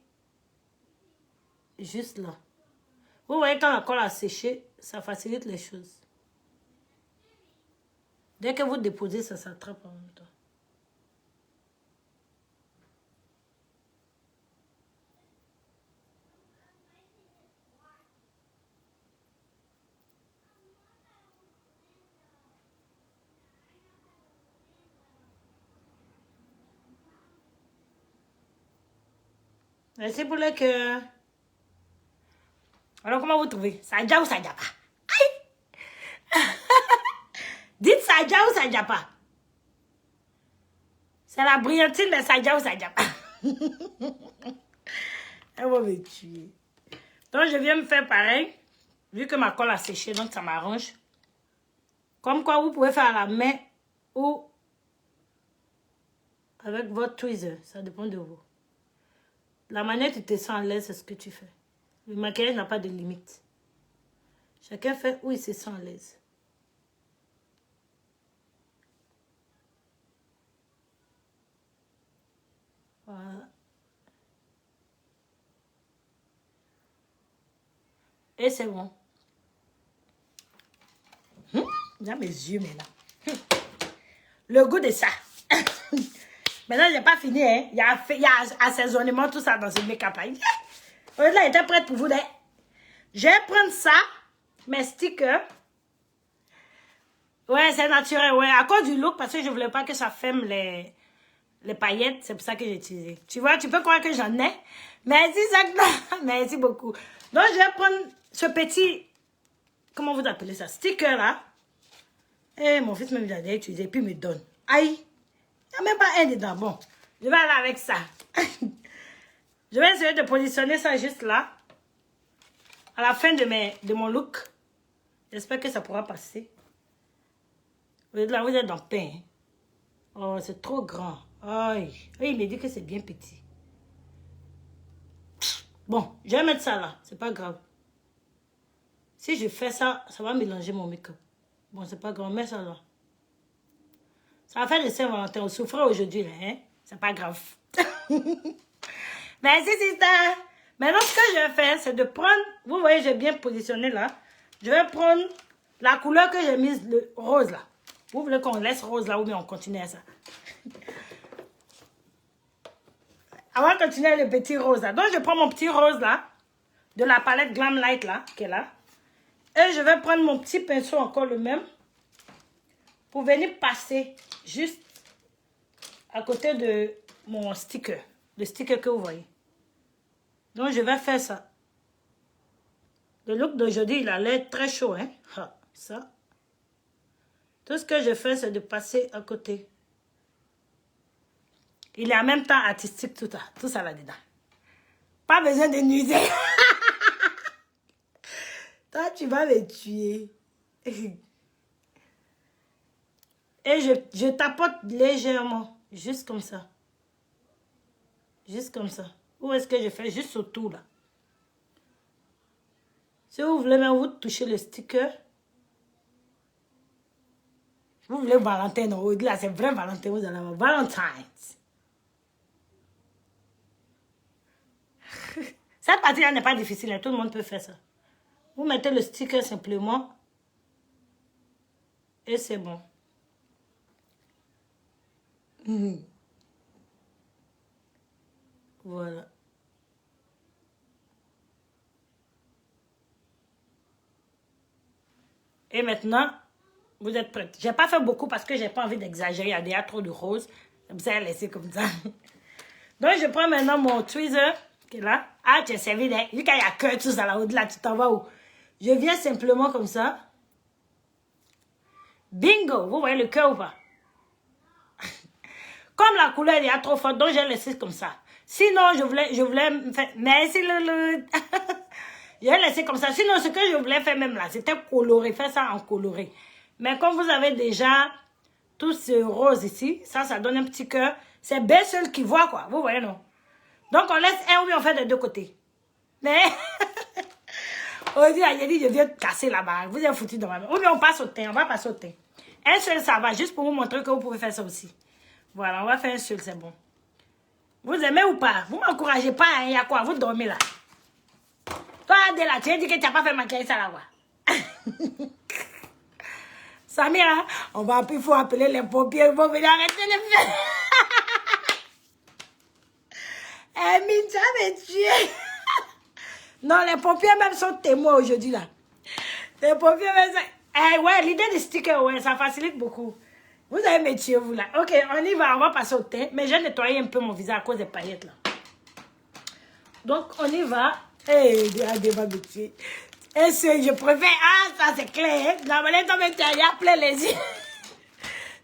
juste là. Vous voyez, quand la colle a séché, ça facilite les choses. Dès que vous déposez, ça s'attrape en même temps. Merci pour le cœur. Alors, comment vous trouvez? Ça déjà ou ça déjà pas? Aïe! Dites ça déjà ou ça déjà pas? C'est la brillantine, mais ça déjà ou ça déjà pas? Elle va me tuer. Donc, je viens me faire pareil. Vu que ma colle a séché, donc ça m'arrange. Comme quoi, vous pouvez faire à la main ou avec votre tweezer. Ça dépend de vous. La manière tu te sens à l'aise, c'est ce que tu fais. Le maquillage n'a pas de limite. Chacun fait où il se sent à l'aise. Voilà. Et c'est bon. J'ai mes yeux maintenant. Le goût de ça. Maintenant, j'ai pas fini. Hein. Il y a assaisonnement, tout ça dans ce make-up là. Là, j'étais prête pour vous. Je vais prendre ça, mes stickers. Ouais, c'est naturel. Ouais, à cause du look, parce que je voulais pas que ça ferme les paillettes. C'est pour ça que j'ai utilisé. Tu vois, tu peux croire que j'en ai. Merci, Zach. Merci beaucoup. Donc, je vais prendre ce petit, comment vous appelez ça, sticker là. Et mon fils me l'a utilisé, puis il me donne. Aïe, il n'y a même pas un dedans. Bon, je vais aller avec ça. Je vais essayer de positionner ça juste là. À la fin de mon look. J'espère que ça pourra passer. Vous êtes là, vous êtes dans le pain. Oh, c'est trop grand. Aïe. Oui, il me dit que c'est bien petit. Bon, je vais mettre ça là. C'est pas grave. Si je fais ça, ça va mélanger mon make-up. Bon, c'est pas grave. Mets ça là. Ça va faire le Saint-Valentin. On souffre aujourd'hui, là, hein? C'est pas grave. Merci, sister. Maintenant, ce que je vais faire, c'est de prendre... Vous voyez, j'ai bien positionné là. Je vais prendre la couleur que j'ai mise, le rose là. Vous voulez qu'on laisse rose là ou bien on continue à ça? On va continuer le petit rose là. Donc, je prends mon petit rose là, de la palette Glam Light là, qui est là. Et je vais prendre mon petit pinceau, encore le même, pour venir passer juste à côté de mon sticker. Le sticker que vous voyez. Donc, je vais faire ça. Le look d'aujourd'hui, il a l'air très chaud, hein. Ah, ça. Tout ce que je fais, c'est de passer à côté. Il est en même temps artistique, tout ça là-dedans. Pas besoin de nuiser. Toi, tu vas me tuer. Et je tapote légèrement. Juste comme ça. Juste comme ça. Où est-ce que je fais? Juste autour, là. Si vous voulez même vous toucher le sticker. Vous voulez Valentin, non? Là, c'est vrai Valentin, vous allez avoir Valentine's. Cette partie-là n'est pas difficile, hein, tout le monde peut faire ça. Vous mettez le sticker simplement. Et c'est bon. Voilà. Et maintenant, vous êtes prêts. J'ai pas fait beaucoup parce que j'ai pas envie d'exagérer. Il y a déjà trop de roses. Comme ça, laisser comme ça. Donc, je prends maintenant mon tweezer qui est là. Ah, tu es servi d'ailleurs. Vu qu'il y a que tout ça là, au-delà, tu t'en vas où? Je viens simplement comme ça. Bingo! Vous voyez le cœur ou pas? Comme la couleur est trop forte, donc j'ai laissé comme ça. Sinon, je voulais me faire... Merci, Loulou. J'ai laissé comme ça. Sinon, ce que je voulais faire même là, c'était colorer, faire ça en coloré. Mais comme vous avez déjà tout ce rose ici, ça donne un petit cœur. C'est bien seul qui voit, quoi. Vous voyez, non? Donc, on laisse un ou on fait des deux côtés. Mais, Aujourd'hui, j'ai dit, je viens de casser là-bas. Vous êtes foutus dans ma main. Ou bien on passe au teint, on va passer au teint. Un seul, ça va, juste pour vous montrer que vous pouvez faire ça aussi. Voilà, on va faire un seul, c'est bon. Vous aimez ou pas? Vous ne m'encouragez pas, il y a quoi? Vous dormez là. Toi, Adela, tu as dit que tu n'as pas fait maquiller ça là-bas. Samira, il faut appeler les pompiers, ils vont venir arrêter de faire. Mine, tu vas me tuer. Non, les pompiers même sont témoins aujourd'hui là. Les pompiers même sont... ouais, l'idée des stickers, ouais, ça facilite beaucoup. Vous allez me tuer, vous là. Ok, on va passer au teint. Mais j'ai nettoyé un peu mon visage à cause des paillettes là. Donc, on y va. Dieu va me tuer. Et je préfère... Ah, ça c'est clair. La monnaie tombe intérieure, plein les yeux.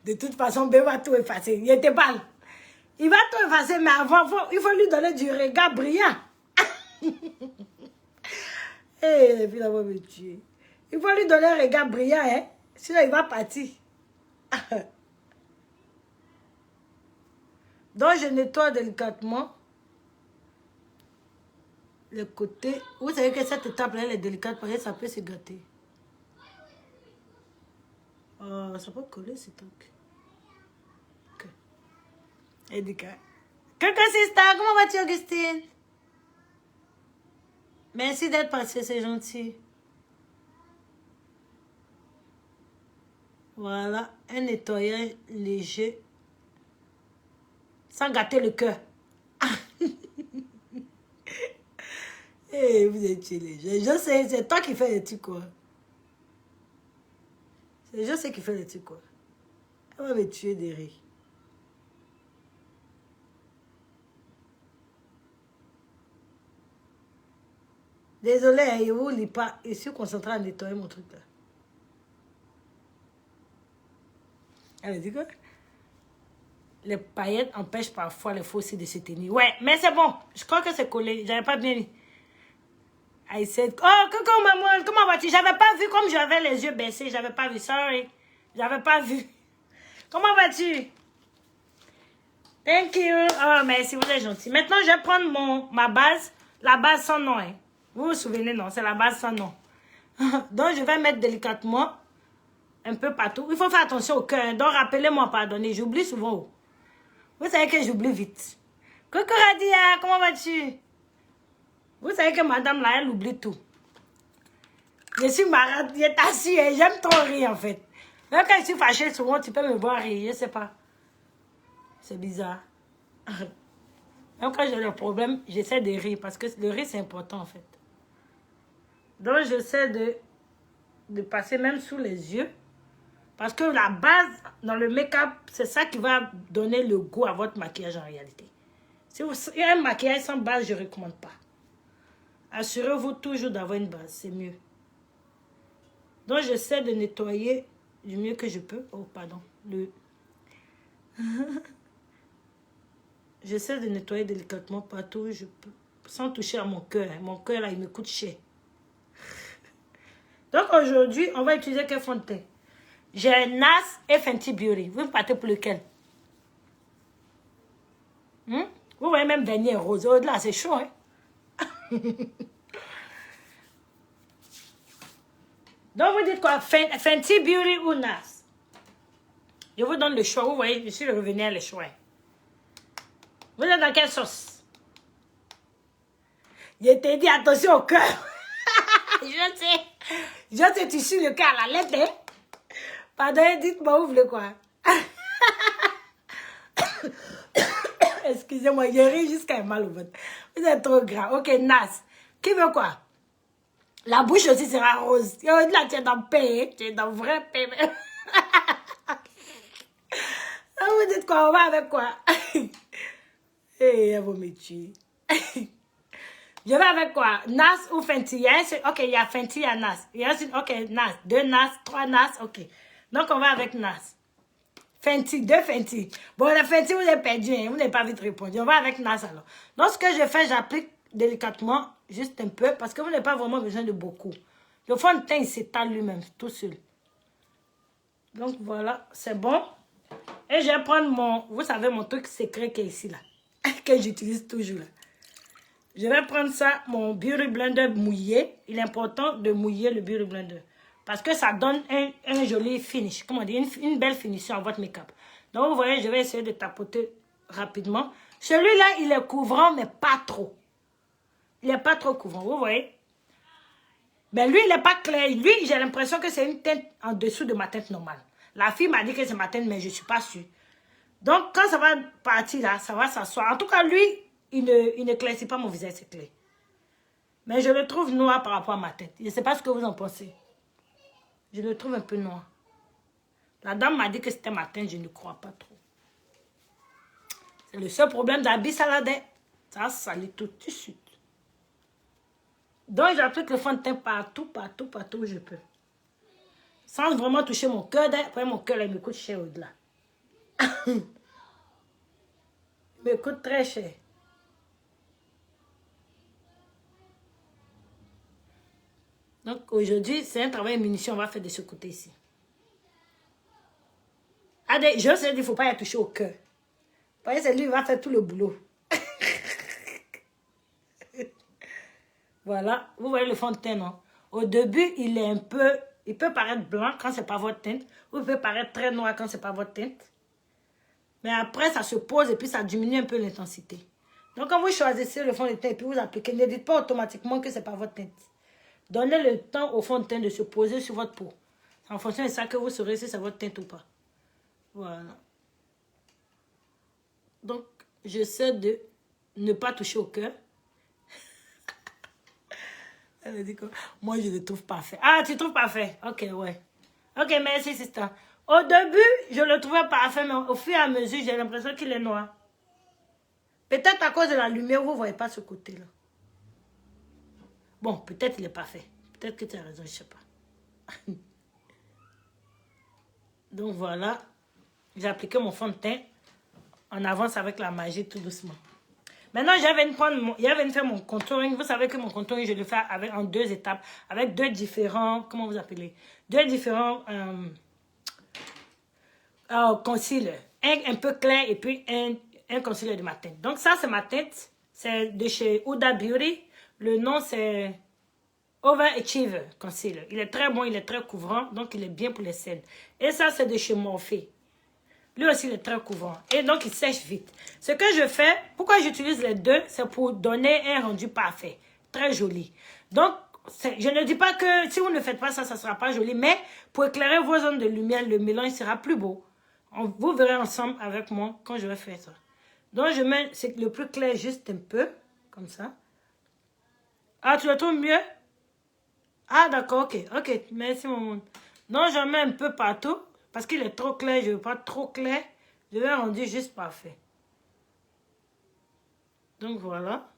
De toute façon, B va tout effacer. Il était mal. Il va tout effacer, mais avant, il faut lui donner du regard brillant. Et puis, il va me tuer. Il faut lui donner un regard brillant, hein. Sinon, il va partir. Donc, je nettoie délicatement le côté. Vous savez que cette étape-là, elle est délicate parce que ça peut se gâter. Ça peut coller, ce truc. Ok. Éducat. Coucou, sister, comment vas-tu, Augustine? Merci d'être passé, c'est gentil. Voilà, un nettoyage léger. Sans gâter le cœur. Vous êtes les gens. Je sais, c'est toi qui fais les trucs, quoi. C'est je sais qui fait les trucs, quoi. Elle va me tuer de rire. Désolée, je ne vous lis pas. Je suis concentrée à nettoyer mon truc, là. Elle dit quoi? Les paillettes empêchent parfois les faux de se tenir. Ouais, mais c'est bon. Je crois que c'est collé. J'avais pas bien mis. I said, oh, coucou maman, comment vas-tu? J'avais pas vu comme j'avais les yeux baissés. J'avais pas vu, sorry. J'avais pas vu. Comment vas-tu? Thank you. Oh, merci, vous êtes gentil. Maintenant, je vais prendre ma base. La base sans nom. Hein. Vous vous souvenez, non? C'est la base sans nom. Donc, je vais mettre délicatement un peu partout. Il faut faire attention au cœur. Donc, rappelez-moi, pardonnez. J'oublie souvent. Vous savez que j'oublie vite. Coucou Radia, comment vas-tu? Vous savez que madame là, elle oublie tout. Je suis marade, je t'assure, j'aime trop rire en fait. Même quand je suis fâchée, souvent tu peux me voir rire, je sais pas. C'est bizarre. Même quand j'ai le problème, j'essaie de rire parce que le rire c'est important en fait. Donc j'essaie de passer même sous les yeux. Parce que la base dans le make-up, c'est ça qui va donner le goût à votre maquillage en réalité. Si il y a un maquillage sans base, je ne recommande pas. Assurez-vous toujours d'avoir une base, c'est mieux. Donc, j'essaie de nettoyer du mieux que je peux. Oh, pardon. J'essaie de nettoyer délicatement partout où je peux. Sans toucher à mon cœur. Mon cœur, là, il me coûte cher. Donc, aujourd'hui, on va utiliser quel fond de teint? J'ai NARS et Fenty Beauty. Vous me partez pour lequel? Vous voyez même vernis rose. Oh, là, c'est chaud, hein? Donc, vous dites quoi? Fenty Beauty ou NARS? Je vous donne le choix. Vous voyez, je suis revenu à le choix. Vous êtes dans quelle sauce? Je t'ai dit attention au cœur. Je sais, tu suis le cœur à la lettre, hein? Pardon, dites-moi, vous voulez quoi? Excusez-moi, je ris jusqu'à mal au ventre. Vous êtes trop gras. Ok, NARS. Qui veut quoi? La bouche aussi sera rose. Là, tu es dans le paix. Tu es dans le vrai paix. Vous dites quoi? On va avec quoi? Elle va me tuer. Je vais avec quoi? NARS ou Fenty? Ok, il y a Fenty, il y a NARS. Ok, NARS. 2 NARS, 3 NARS. Ok. Donc, on va avec NARS. Fenty, 2 Fenty. Bon, la Fenty, vous avez perdu. Hein? Vous n'avez pas vite répondu. On va avec NARS alors. Donc, ce que je fais, j'applique délicatement, juste un peu, parce que vous n'avez pas vraiment besoin de beaucoup. Le fond de teint, il s'étale lui-même, tout seul. Donc, voilà, c'est bon. Et je vais prendre vous savez, mon truc secret qui est ici, là. Que j'utilise toujours, là. Je vais prendre ça, mon Beauty Blender mouillé. Il est important de mouiller le Beauty Blender. Parce que ça donne un joli finish. Comment dire, une belle finition à votre make-up. Donc, vous voyez, je vais essayer de tapoter rapidement. Celui-là, il est couvrant, mais pas trop. Il n'est pas trop couvrant, vous voyez. Mais lui, il n'est pas clair. Lui, j'ai l'impression que c'est une teinte en dessous de ma teinte normale. La fille m'a dit que c'est ma teinte, mais je ne suis pas sûre. Donc, quand ça va partir là, ça va s'asseoir. En tout cas, lui, il n'éclaircit pas mon visage, c'est clair. Mais je le trouve noir par rapport à ma tête. Je ne sais pas ce que vous en pensez. Je le trouve un peu noir. La dame m'a dit que c'était ma teinte, je ne crois pas trop. C'est le seul problème d'Abi Saladin. Ça salit tout de suite. Donc, j'applique le fond de teint partout où je peux. Sans vraiment toucher mon cœur. Après, mon cœur, il me coûte cher au-delà. Il me coûte très cher. Donc, aujourd'hui, c'est un travail munition. On va faire de ce côté ici. Allez, je sais qu'il ne faut pas y toucher au cœur. Vous voyez, c'est lui qui va faire tout le boulot. Voilà, vous voyez le fond de teint, non? Au début, il est un peu... Il peut paraître blanc quand ce n'est pas votre teinte. Ou il peut paraître très noir quand ce n'est pas votre teinte. Mais après, ça se pose et puis ça diminue un peu l'intensité. Donc, quand vous choisissez le fond de teint et puis vous appliquez, ne dites pas automatiquement que ce n'est pas votre teinte. Donnez le temps au fond de teint de se poser sur votre peau. En fonction de ça que vous saurez si c'est votre teinte ou pas. Voilà. Donc, j'essaie de ne pas toucher au cœur. Elle a dit que moi, je le trouve parfait. Ah, tu trouves parfait? Ok, ouais. Ok, merci, sister. Au début, je le trouvais parfait, mais au fur et à mesure, j'ai l'impression qu'il est noir. Peut-être à cause de la lumière, vous ne voyez pas ce côté-là. Bon, peut-être il est parfait. Peut-être que tu as raison, je ne sais pas. Donc voilà, j'ai appliqué mon fond de teint. On avance avec la magie tout doucement. Maintenant, j'avais faire mon contouring. Vous savez que mon contouring, je le fais en 2 étapes. Avec 2 différents, comment vous appelez? 2 différents concealers. Un peu clair et puis un concealer de ma teinte. Donc ça, c'est ma teinte. C'est de chez Huda Beauty. Le nom, c'est Overachiever Concealer. Il est très bon, il est très couvrant. Donc, il est bien pour les scènes. Et ça, c'est de chez Morphe. Lui aussi, il est très couvrant. Et donc, il sèche vite. Ce que je fais, pourquoi j'utilise les deux, c'est pour donner un rendu parfait. Très joli. Donc, je ne dis pas que si vous ne faites pas ça, ça ne sera pas joli. Mais pour éclairer vos zones de lumière, le mélange sera plus beau. Vous verrez ensemble avec moi quand je vais faire ça. Donc, je mets le plus clair juste un peu. Comme ça. Ah, tu le trouves mieux? Ah, d'accord, ok. Ok, merci, maman. Non, j'en mets un peu partout. Parce qu'il est trop clair, je ne veux pas trop clair. Je vais rendre juste parfait. Donc voilà.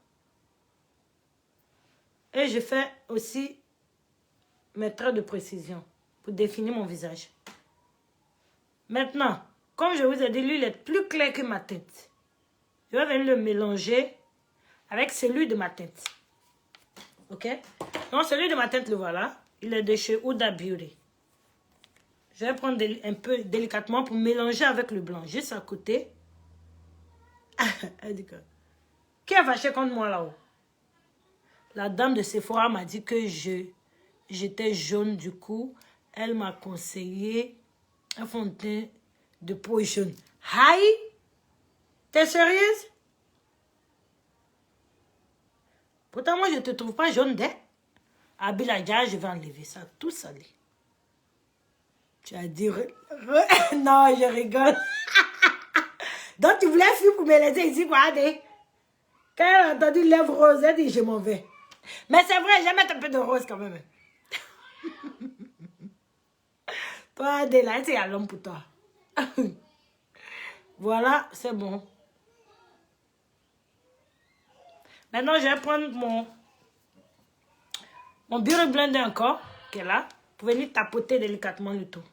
Et je fais aussi mes traits de précision pour définir mon visage. Maintenant, comme je vous ai dit, lui, il est plus clair que ma tête. Je vais venir le mélanger avec celui de ma tête. Ok? Donc celui de ma tête, le voilà. Il est de chez Huda Beauty. Je vais prendre un peu délicatement pour mélanger avec le blanc, juste à côté. Elle dit que... Qui est fâché contre moi là-haut? La dame de Sephora m'a dit que j'étais jaune du coup. Elle m'a conseillé un fond de teint de peau jaune. Aïe! T'es sérieuse? Pourtant, moi, je ne te trouve pas jaune d'être. Abiladja, je vais enlever ça, tout salé. Tu as dit... Non, je rigole. Donc, tu voulais fuir pour me laisser ici, quoi, Adé? Quand elle a entendu lèvres roses, elle dit, je m'en vais. Mais c'est vrai, j'aime mettre un peu de rose quand même. Toi, Adé, là, c'est à l'homme pour toi. Voilà, c'est bon. Maintenant, je vais prendre mon Beauty Blender encore, qui est là, pour venir tapoter délicatement le tout.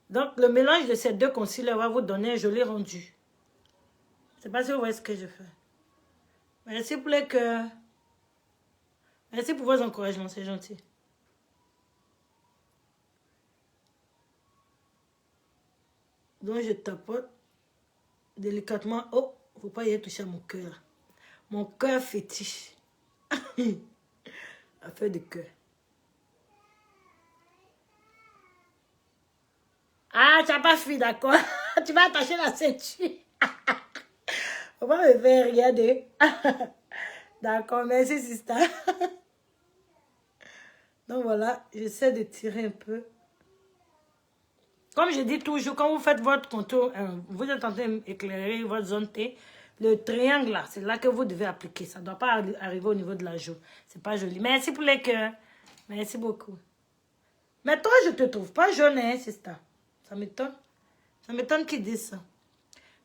Donc, le mélange de ces 2 concealers va vous donner un joli rendu. Je ne sais pas si vous voyez ce que je fais. Merci pour les cœurs. Merci pour vos encouragements, c'est gentil. Donc, je tapote délicatement. Oh, il ne faut pas y toucher à mon cœur. Mon cœur fétiche. Affaire de cœur. Ah, tu n'as pas fui, d'accord. Tu vas attacher la ceinture. On va me faire regarder. D'accord, merci, sister. Donc voilà, j'essaie de tirer un peu. Comme je dis toujours, quand vous faites votre contour, vous êtes en train d'éclairer votre zone T, le triangle là, c'est là que vous devez appliquer. Ça ne doit pas arriver au niveau de la joue. C'est pas joli. Merci pour les cœurs. Merci beaucoup. Mais toi, je te trouve pas jaune, hein, sister. Ça m'étonne. Ça m'étonne qu'ils disent ça.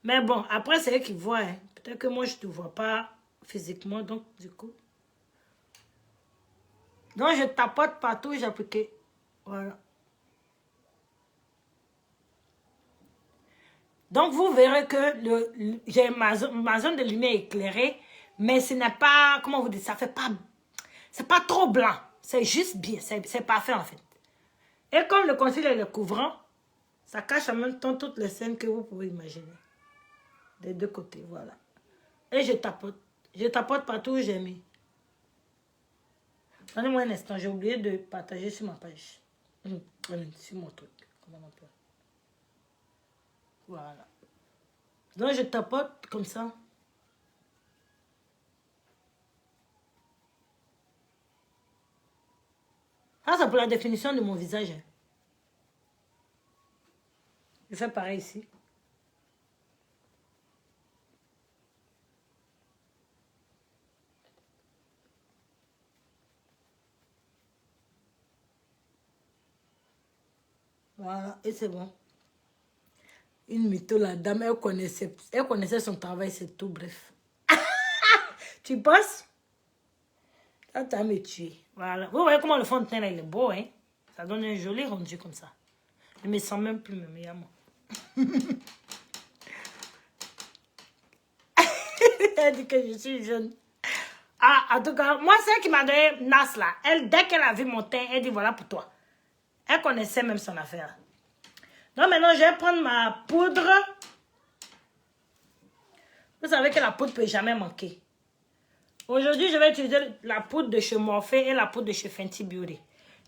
Mais bon, après, c'est eux qui voient. Hein. Peut-être que moi, je ne te vois pas physiquement, donc du coup. Donc, je tapote partout, j'ai appliqué. Voilà. Donc, vous verrez que j'ai ma zone de lumière éclairée, mais ce n'est pas, comment vous dites, ça fait pas, c'est pas trop blanc. C'est juste bien, c'est parfait en fait. Et comme le concealer est le couvrant, ça cache en même temps toutes les scènes que vous pouvez imaginer. Des deux côtés, voilà. Et je tapote. Je tapote partout où j'ai mis. Donnez-moi un instant, j'ai oublié de partager sur ma page. Sur mon truc. Comment on appelle? Voilà. Donc je tapote comme ça. Ça, c'est pour la définition de mon visage. Hein. Je fais pareil ici. Voilà, et c'est bon. Une mytho, la dame, elle connaissait son travail, c'est tout, bref. Tu penses? Ça t'a me tué. Voilà. Vous voyez comment le fond de teint, là, il est beau, hein? Ça donne un joli rendu comme ça. Je me sens même plus même, Elle dit que je suis jeune. Ah, en tout cas, moi, celle qui m'a donné Nas, là, elle, dès qu'elle a vu mon teint, elle dit, voilà pour toi. Elle connaissait même son affaire. Donc maintenant, je vais prendre ma poudre. Vous savez que la poudre ne peut jamais manquer. Aujourd'hui, je vais utiliser la poudre de chez Morphe et la poudre de chez Fenty Beauty.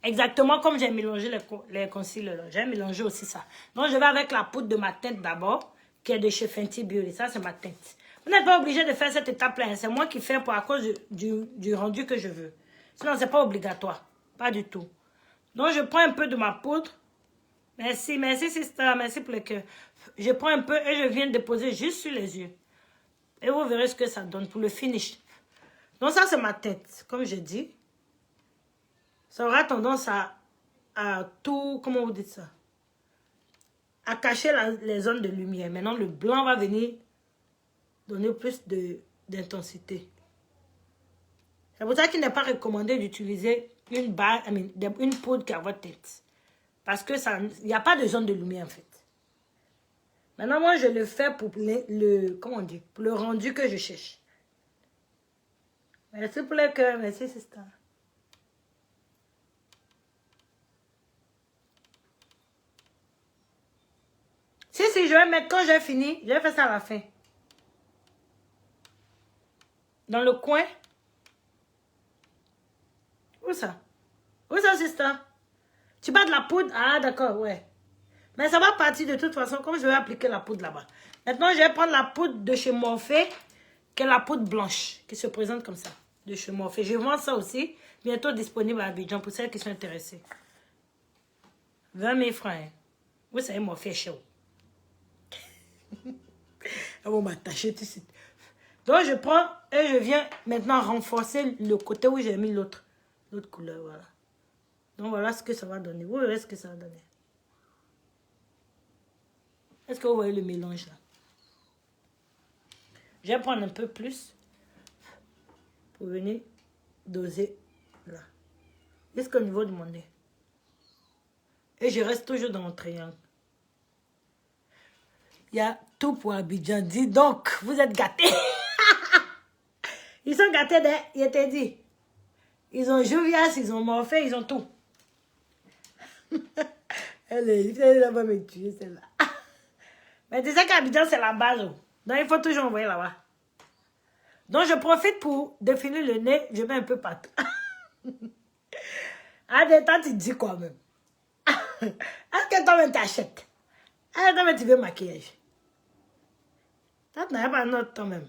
Exactement comme j'ai mélangé les concealers. J'ai mélangé aussi ça. Donc, je vais avec la poudre de ma teinte d'abord, qui est de chez Fenty Beauty. Ça, c'est ma teinte. Vous n'êtes pas obligé de faire cette étape-là. C'est moi qui fais à cause du rendu que je veux. Sinon, ce n'est pas obligatoire. Pas du tout. Donc, je prends un peu de ma poudre. Merci, merci, sister. Merci pour le cœur. Je prends un peu et je viens déposer juste sur les yeux. Et vous verrez ce que ça donne pour le finish. Donc, ça, c'est ma tête. Comme je dis, ça aura tendance à tout, comment vous dites ça? À cacher les zones de lumière. Maintenant, le blanc va venir donner plus d'intensité. C'est pour ça qu'il n'est pas recommandé d'utiliser une poudre qui a votre tête. Parce que il n'y a pas de zone de lumière, en fait. Maintenant, moi, je le fais pour comment on dit, pour le rendu que je cherche. Merci pour le cœur, merci, sister. Si, je vais mettre, quand j'ai fini, je vais faire ça à la fin. Dans le coin. Où ça? Où ça, sister? Tu bats de la poudre? Ah, d'accord, ouais. Mais ça va partir de toute façon, comme je vais appliquer la poudre là-bas. Maintenant, je vais prendre la poudre de chez Morphe, qui est la poudre blanche, qui se présente comme ça, de chez Morphe. Je vends ça aussi, bientôt disponible à Abidjan, pour celles qui sont intéressées. 20 000 francs. Hein. Vous savez, Morphe est chaud. Elles vont m'attacher tout de suite. Donc, je prends et je viens maintenant renforcer le côté où j'ai mis l'autre couleur, voilà. Donc, voilà ce que ça va donner. Vous verrez ce que ça va donner. Est-ce que vous voyez le mélange là? Je vais prendre un peu plus pour venir doser là. Jusqu'au niveau de mon nez. Et je reste toujours dans mon triangle. Il y a tout pour Abidjan. Dis donc, vous êtes gâtés. Ils sont gâtés, il était dit. Ils ont Jovias, ils ont Morphe, ils ont tout. Elle va me tuer, celle-là. Mais tu sais qu'Abidjan, c'est la base. Donc, il faut toujours envoyer là-bas. Donc, je profite pour définir le nez. Je mets un peu partout. À des temps, tu dis quoi même? Est-ce que toi-même t'achètes? Est-ce que toi-même tu veux maquillage? Ça n'a pas notre temps même.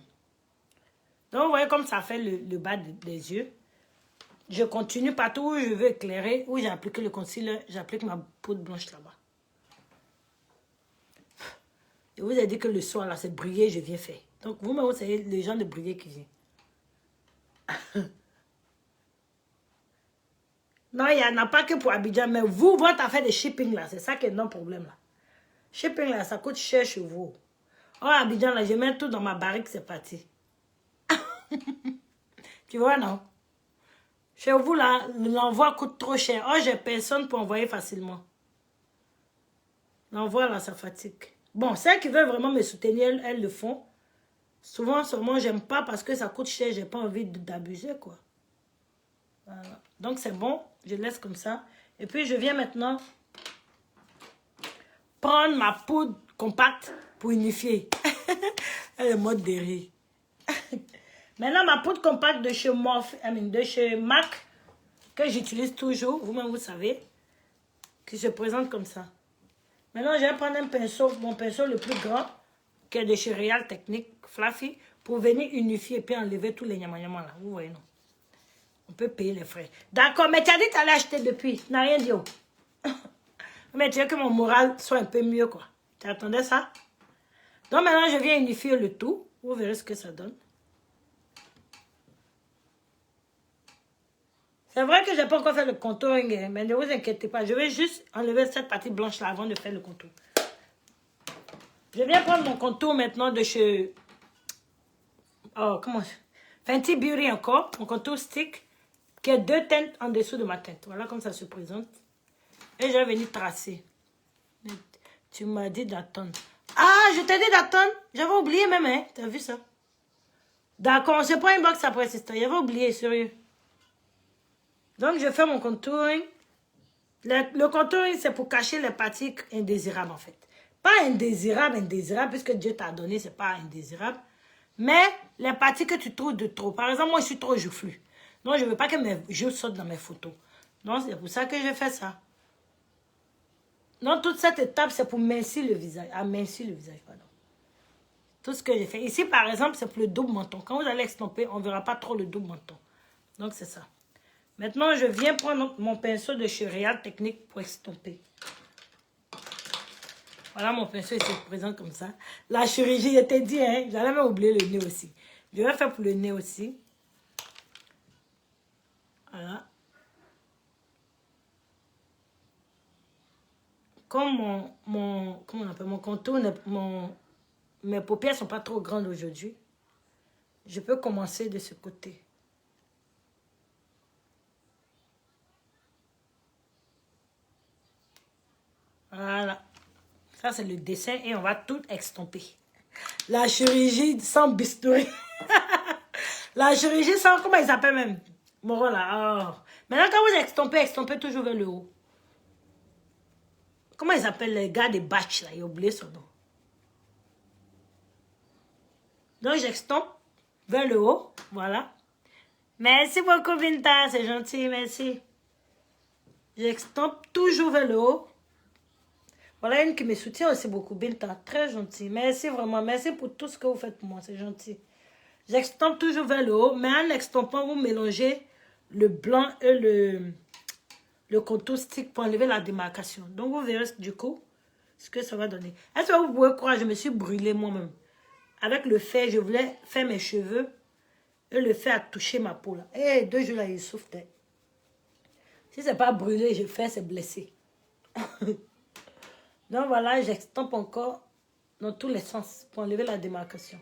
Donc, vous voyez comme ça fait le bas des yeux. Je continue partout où je veux éclairer, où j'ai appliqué le concealer, j'applique ma poudre blanche là-bas. Je vous ai dit que le soir, là, c'est briller, je viens faire. Donc, vous-même, vous savez, les gens de briller qui viennent. Non, il n'y en a pas que pour Abidjan, mais vous, votre affaire de shipping, là, c'est ça qui est notre problème, là. Shipping, là, ça coûte cher chez vous. Oh, Abidjan, là, je mets tout dans ma barrique, c'est parti. Tu vois, non? Chez vous, là, l'envoi coûte trop cher. Oh, j'ai personne pour envoyer facilement. L'envoi, là, ça fatigue. Bon, celles qui veulent vraiment me soutenir, elles le font. Souvent, seulement, j'aime pas parce que ça coûte cher. J'ai pas envie d'abuser, quoi. Voilà. Donc, c'est bon. Je laisse comme ça. Et puis, je viens maintenant prendre ma poudre compacte pour unifier. Elle est mode de rire. Maintenant, ma poudre compacte de chez de chez MAC, que j'utilise toujours, vous-même vous savez, qui se présente comme ça. Maintenant, je vais prendre un pinceau, mon pinceau le plus grand, qui est de chez Real Technique, Fluffy, pour venir unifier et puis enlever tous les nyama là. Vous voyez, non? On peut payer les frais. D'accord, mais tu as dit que tu allais acheter depuis. Tu n'as rien dit. Oh. Mais tu veux que mon moral soit un peu mieux, quoi. Tu attendais ça? Donc maintenant, je viens unifier le tout. Vous verrez ce que ça donne. C'est vrai que je n'ai pas encore fait le contouring, mais ne vous inquiétez pas. Je vais juste enlever cette partie blanche-là avant de faire le contour. Je viens prendre mon contour maintenant de chez... Oh, comment... Fenty Beauty encore. Mon contour stick, qui est 2 teintes en dessous de ma teinte. Voilà comme ça se présente. Et je vais venir tracer. Tu m'as dit d'attendre. Ah, je t'ai dit d'attendre. J'avais oublié même, hein. T'as vu ça? D'accord, on se prend une box après, c'est ça. J'avais oublié, sérieux. Donc, je fais mon contouring. Le contouring, c'est pour cacher les parties indésirables, en fait. Pas indésirables, puisque Dieu t'a donné, c'est pas indésirable. Mais les parties que tu trouves de trop. Par exemple, moi, je suis trop joufflue. Donc, je ne veux pas que mes joues sautent dans mes photos. Donc, c'est pour ça que je fais ça. Donc, toute cette étape, c'est pour mincir le visage. Amincir le visage, pardon. Tout ce que j'ai fait. Ici, par exemple, c'est pour le double menton. Quand vous allez estomper, on ne verra pas trop le double menton. Donc, c'est ça. Maintenant, je viens prendre mon pinceau de chez Real Technique pour estomper. Voilà, mon pinceau, il se présente comme ça. La chirurgie, je t'ai dit, hein, j'allais même oublier le nez aussi. Je vais faire pour le nez aussi. Voilà. Comme comment on appelle, mon contour, mes paupières ne sont pas trop grandes aujourd'hui. Je peux commencer de ce côté. Voilà. Ça, c'est le dessin et on va tout estomper. La chirurgie sans bistouri. La chirurgie sans... Comment ils s'appellent même? Bon, voilà. Oh. Maintenant, quand vous estompez toujours vers le haut. Comment ils s'appellent les gars des batchs là? J'ai oublié son nom. Donc, j'estompe vers le haut. Voilà. Merci beaucoup, Binta. C'est gentil. Merci. J'estompe toujours vers le haut. Voilà une qui me soutient aussi beaucoup, Binta. Très gentil. Merci vraiment. Merci pour tout ce que vous faites pour moi. C'est gentil. J'estompe toujours vers le haut. Mais en extompant, vous mélangez le blanc et le contour stick pour enlever la démarcation. Donc, vous verrez du coup ce que ça va donner. Est-ce que vous pouvez croire, je me suis brûlée moi-même. Avec le fer, je voulais faire mes cheveux. Et le fer a touché ma peau. Là. Et 2 jours là, il souffre. Si ce n'est pas brûlé, je fais, c'est blessé. Donc voilà, j'estompe encore dans tous les sens pour enlever la démarcation.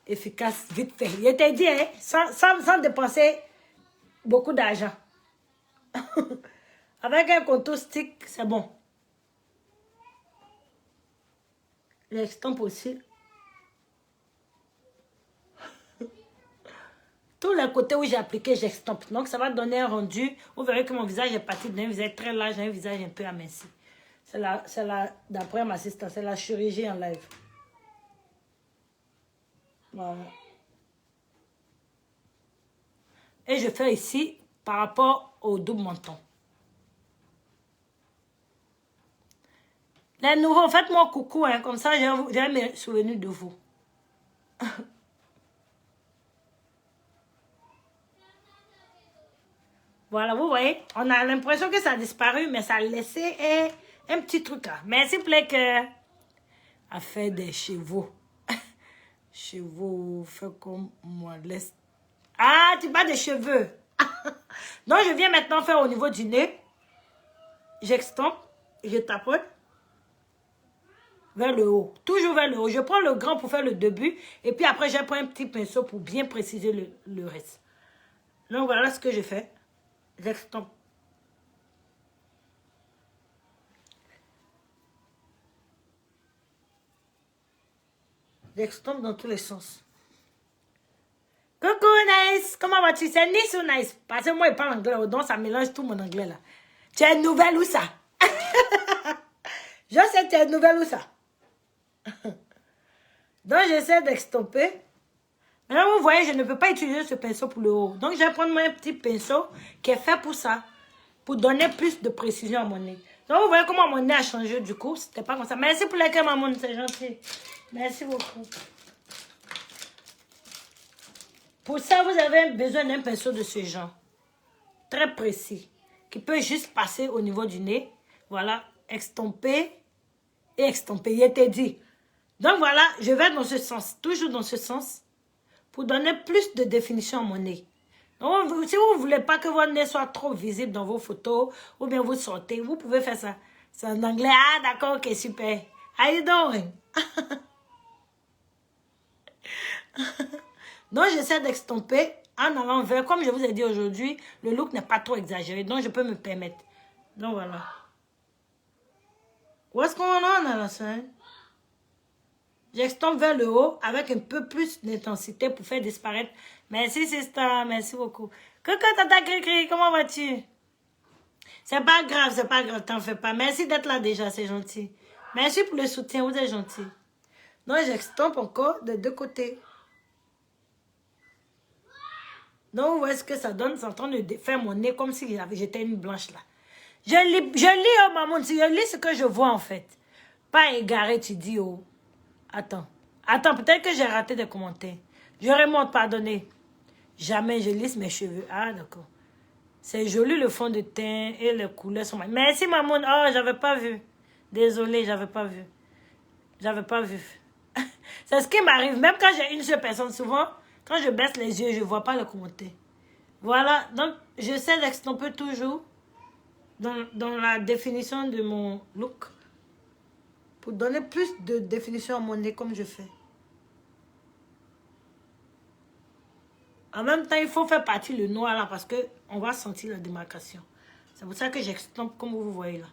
Efficace, vite fait. Je t'ai dit, hein, sans dépenser beaucoup d'argent. Avec un contour stick, c'est bon. J'estompe aussi. Tous les côtés où j'ai appliqué, j'estompe. Donc ça va donner un rendu. Vous verrez que mon visage est parti d'un visage très large à un visage un peu aminci. C'est la d'après ma assistante, c'est la chirurgie en live. Voilà. Et je fais ici par rapport au double menton. Les nouveaux, faites-moi coucou, hein, comme ça j'ai mes souvenirs de vous. Voilà, vous voyez, on a l'impression que ça a disparu, mais ça a laissé un petit truc là. Merci pour les cœurs. À faire des chevaux. Chevaux, fais comme moi, laisse. Ah, tu parles des cheveux. Donc, je viens maintenant faire au niveau du nez. J'extompe, je tapote vers le haut. Toujours vers le haut. Je prends le grand pour faire le début. Et puis après, je prends un petit pinceau pour bien préciser le reste. Donc, voilà ce que je fais. J'extompe. J'extompe dans tous les sens. Coucou, Nice. Comment vas-tu? C'est Nice ou Nice? Parce que moi, il parle anglais. Donc, ça mélange tout mon anglais, là. Tu es une nouvelle ou ça? Je sais, tu es une nouvelle ou ça? Donc, j'essaie d'extomper. Maintenant, vous voyez, je ne peux pas utiliser ce pinceau pour le haut. Donc, je vais prendre un petit pinceau qui est fait pour ça. Pour donner plus de précision à mon nez. Donc, vous voyez comment mon nez a changé du coup. C'était pas comme ça. Merci pour la crème, maman. C'est gentil. Merci beaucoup. Pour ça, vous avez besoin d'un pinceau de ce genre. Très précis. Qui peut juste passer au niveau du nez. Voilà. Extomper. Et extomper. Il était dit. Donc, voilà. Je vais dans ce sens. Toujours dans ce sens. Pour donner plus de définition à mon nez. Donc, si vous ne voulez pas que votre nez soit trop visible dans vos photos, ou bien vous sortez, vous pouvez faire ça. C'est en anglais. Ah, d'accord, ok, super. How you doing? Donc, j'essaie d'extomper en allant vers, comme je vous ai dit aujourd'hui, le look n'est pas trop exagéré, donc je peux me permettre. Donc, voilà. What's going on, Alassane? J'extompe vers le haut avec un peu plus d'intensité pour faire disparaître. Merci, sister. Merci beaucoup. Coucou, tata Cricri, comment vas-tu? C'est pas grave, t'en fais pas. Merci d'être là déjà, c'est gentil. Merci pour le soutien, vous êtes gentil. Donc, j'extompe encore de deux côtés. Donc, vous voyez ce que ça donne. C'est en train de faire mon nez comme si j'étais une blanche là. Je lis, oh maman, je lis ce que je vois en fait. Pas égaré, tu dis, oh. Attends, peut-être que j'ai raté des commentaires. Je remonte, pardonnez. Jamais je lisse mes cheveux. Ah, d'accord. C'est joli le fond de teint et les couleurs sont... Merci, maman. Oh, j'avais pas vu. Désolée, j'avais pas vu. C'est ce qui m'arrive. Même quand j'ai une seule personne, souvent, quand je baisse les yeux, je ne vois pas le commentaire. Voilà. Donc, j'essaie d'extomper toujours dans la définition de mon look. Pour donner plus de définition à mon nez comme je fais. En même temps, il faut faire partie le noir là parce qu'on va sentir la démarcation. C'est pour ça que j'extompe comme vous voyez là.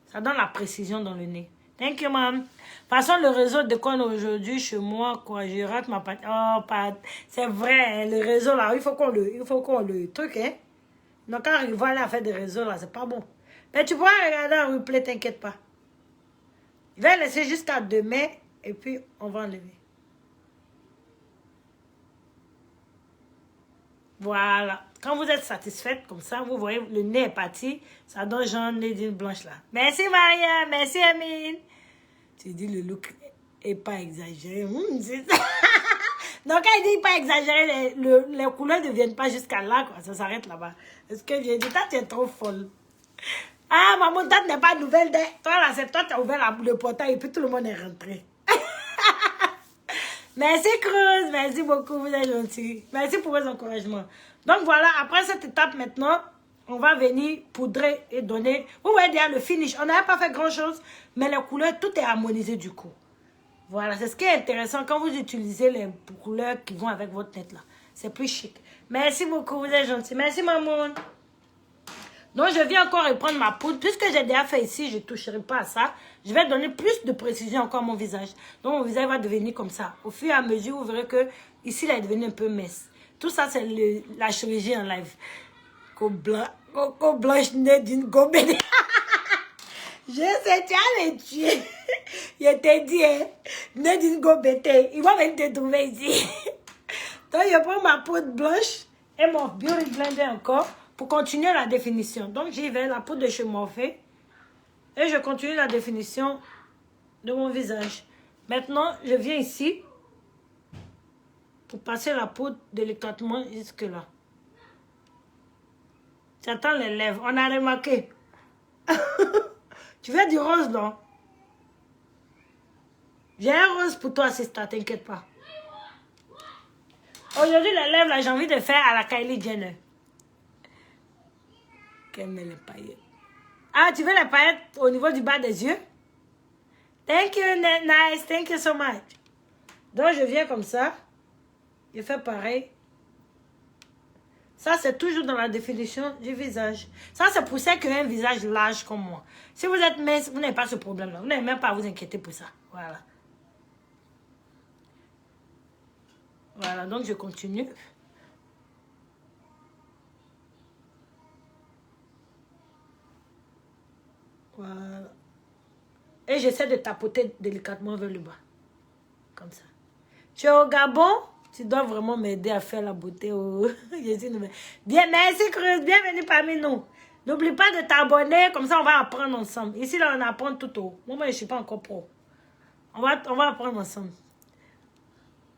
Ça donne la précision dans le nez. Thank you, ma'am. De toute façon, le réseau déconne aujourd'hui chez moi, quoi. Je rate ma pâte. Oh, pâte. C'est vrai, hein, le réseau là, il faut qu'on le truc, hein. Donc, quand il va aller à faire des réseaux là, c'est pas bon. Mais tu pourras regarder en replay, t'inquiète pas. Je vais laisser jusqu'à demain et puis on va enlever. Voilà. Quand vous êtes satisfaite comme ça, vous voyez, le nez est parti. Ça donne genre un nez d'une blanche là. Merci Maria, merci Amine. Tu dis le look est pas exagéré. Donc quand il dit pas exagéré, les couleurs ne viennent pas jusqu'à là, quoi. Ça s'arrête là-bas. Est-ce que j'ai dit, toi tu es trop folle. Ah, maman, toi tu n'es pas nouvelle. Toi là, c'est toi qui as ouvert le portail et puis tout le monde est rentré. Merci Cruz, merci beaucoup, vous êtes gentils. Merci pour vos encouragements. Donc voilà, après cette étape maintenant, on va venir poudrer et donner. Vous voyez déjà le finish. On n'avait pas fait grand chose, mais les couleurs, tout est harmonisé du coup. Voilà, c'est ce qui est intéressant quand vous utilisez les couleurs qui vont avec votre tête là. C'est plus chic. Merci beaucoup, vous êtes gentils. Merci maman. Donc je viens encore reprendre ma poudre. Puisque j'ai déjà fait ici, je ne toucherai pas à ça. Je vais donner plus de précision encore à mon visage. Donc mon visage va devenir comme ça. Au fur et à mesure, vous verrez que ici, il est devenu un peu mince. Tout ça, c'est la chirurgie en live. Coco blanche nez d'une gobelet. Je sais, tu as les tuer. Je t'ai dit, hein, ne dis go bêter. Ils vont venir te trouver ici. Donc, je prends ma poudre blanche et mon Beauty Blender encore pour continuer la définition. Donc, j'y vais, la poudre de chez Morphe. Et je continue la définition de mon visage. Maintenant, je viens ici pour passer la poudre délicatement jusque là. J'attends les lèvres. On a remarqué. Tu veux du rose, non? J'ai un rose pour toi, sister, t'inquiète pas. Aujourd'hui, les lèvres, là, j'ai envie de faire à la Kylie Jenner. Qu'elle met les paillettes. Ah, tu veux les paillettes au niveau du bas des yeux? Thank you, nice. Thank you so much. Donc, je viens comme ça. Je fais pareil. Ça, c'est toujours dans la définition du visage. Ça, c'est pour ça qu'il y a un visage large comme moi. Si vous êtes mince, vous n'avez pas ce problème-là. Vous n'avez même pas à vous inquiéter pour ça. Voilà. Voilà, donc je continue. Voilà. Et j'essaie de tapoter délicatement vers le bas. Comme ça. Tu es au Gabon? Tu dois vraiment m'aider à faire la beauté. Oh. Bien, merci Cruz, bienvenue parmi nous. N'oublie pas de t'abonner, comme ça on va apprendre ensemble. Ici, là, on apprend tout haut. Moi, je ne suis pas encore pro. On va apprendre ensemble.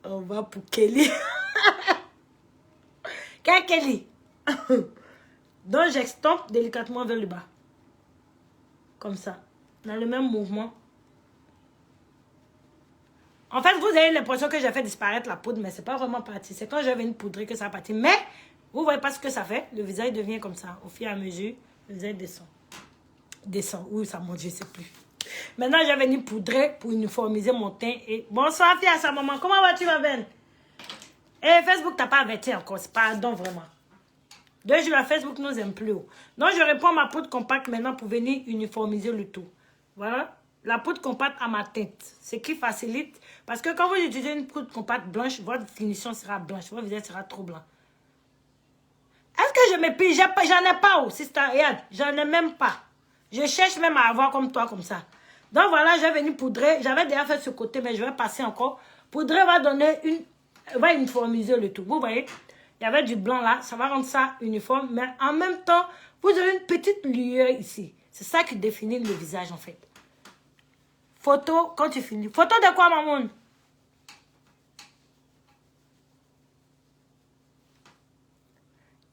On va pour Kelly. Quel Kelly? Donc, j'estompe délicatement vers le bas. Comme ça. Dans le même mouvement. En fait, vous avez l'impression que j'ai fait disparaître la poudre, mais ce n'est pas vraiment parti. C'est quand je vais une poudrer que ça partit. Mais, vous ne voyez pas ce que ça fait. Le visage devient comme ça. Au fur et à mesure, le visage descend. Descend. Oui, ça monte, je ne sais plus. Maintenant, je vais venir poudrer pour uniformiser mon teint. Et... Bonsoir, fille à sa maman. Comment vas-tu, ma belle? Et Facebook, t'as pas averti encore. Pardon, vraiment. 2 jours à Facebook, nous aime plus. Donc, je reprends ma poudre compacte maintenant pour venir uniformiser le tout. Voilà. La poudre compacte à ma teinte. Ce qui facilite. Parce que quand vous utilisez une poudre compacte blanche, votre finition sera blanche. Votre visage sera trop blanc. Est-ce que je me pige? J'en ai pas. Oh, sister, regarde. J'en ai même pas. Je cherche même à avoir comme toi, comme ça. Donc, voilà, je vais venir poudrer. J'avais déjà fait ce côté, mais je vais passer encore. Poudrer va donner une... va uniformiser le tout. Vous voyez? Il y avait du blanc là. Ça va rendre ça uniforme. Mais en même temps, vous avez une petite lueur ici. C'est ça qui définit le visage, en fait. Photo, quand tu finis. Photo de quoi, maman?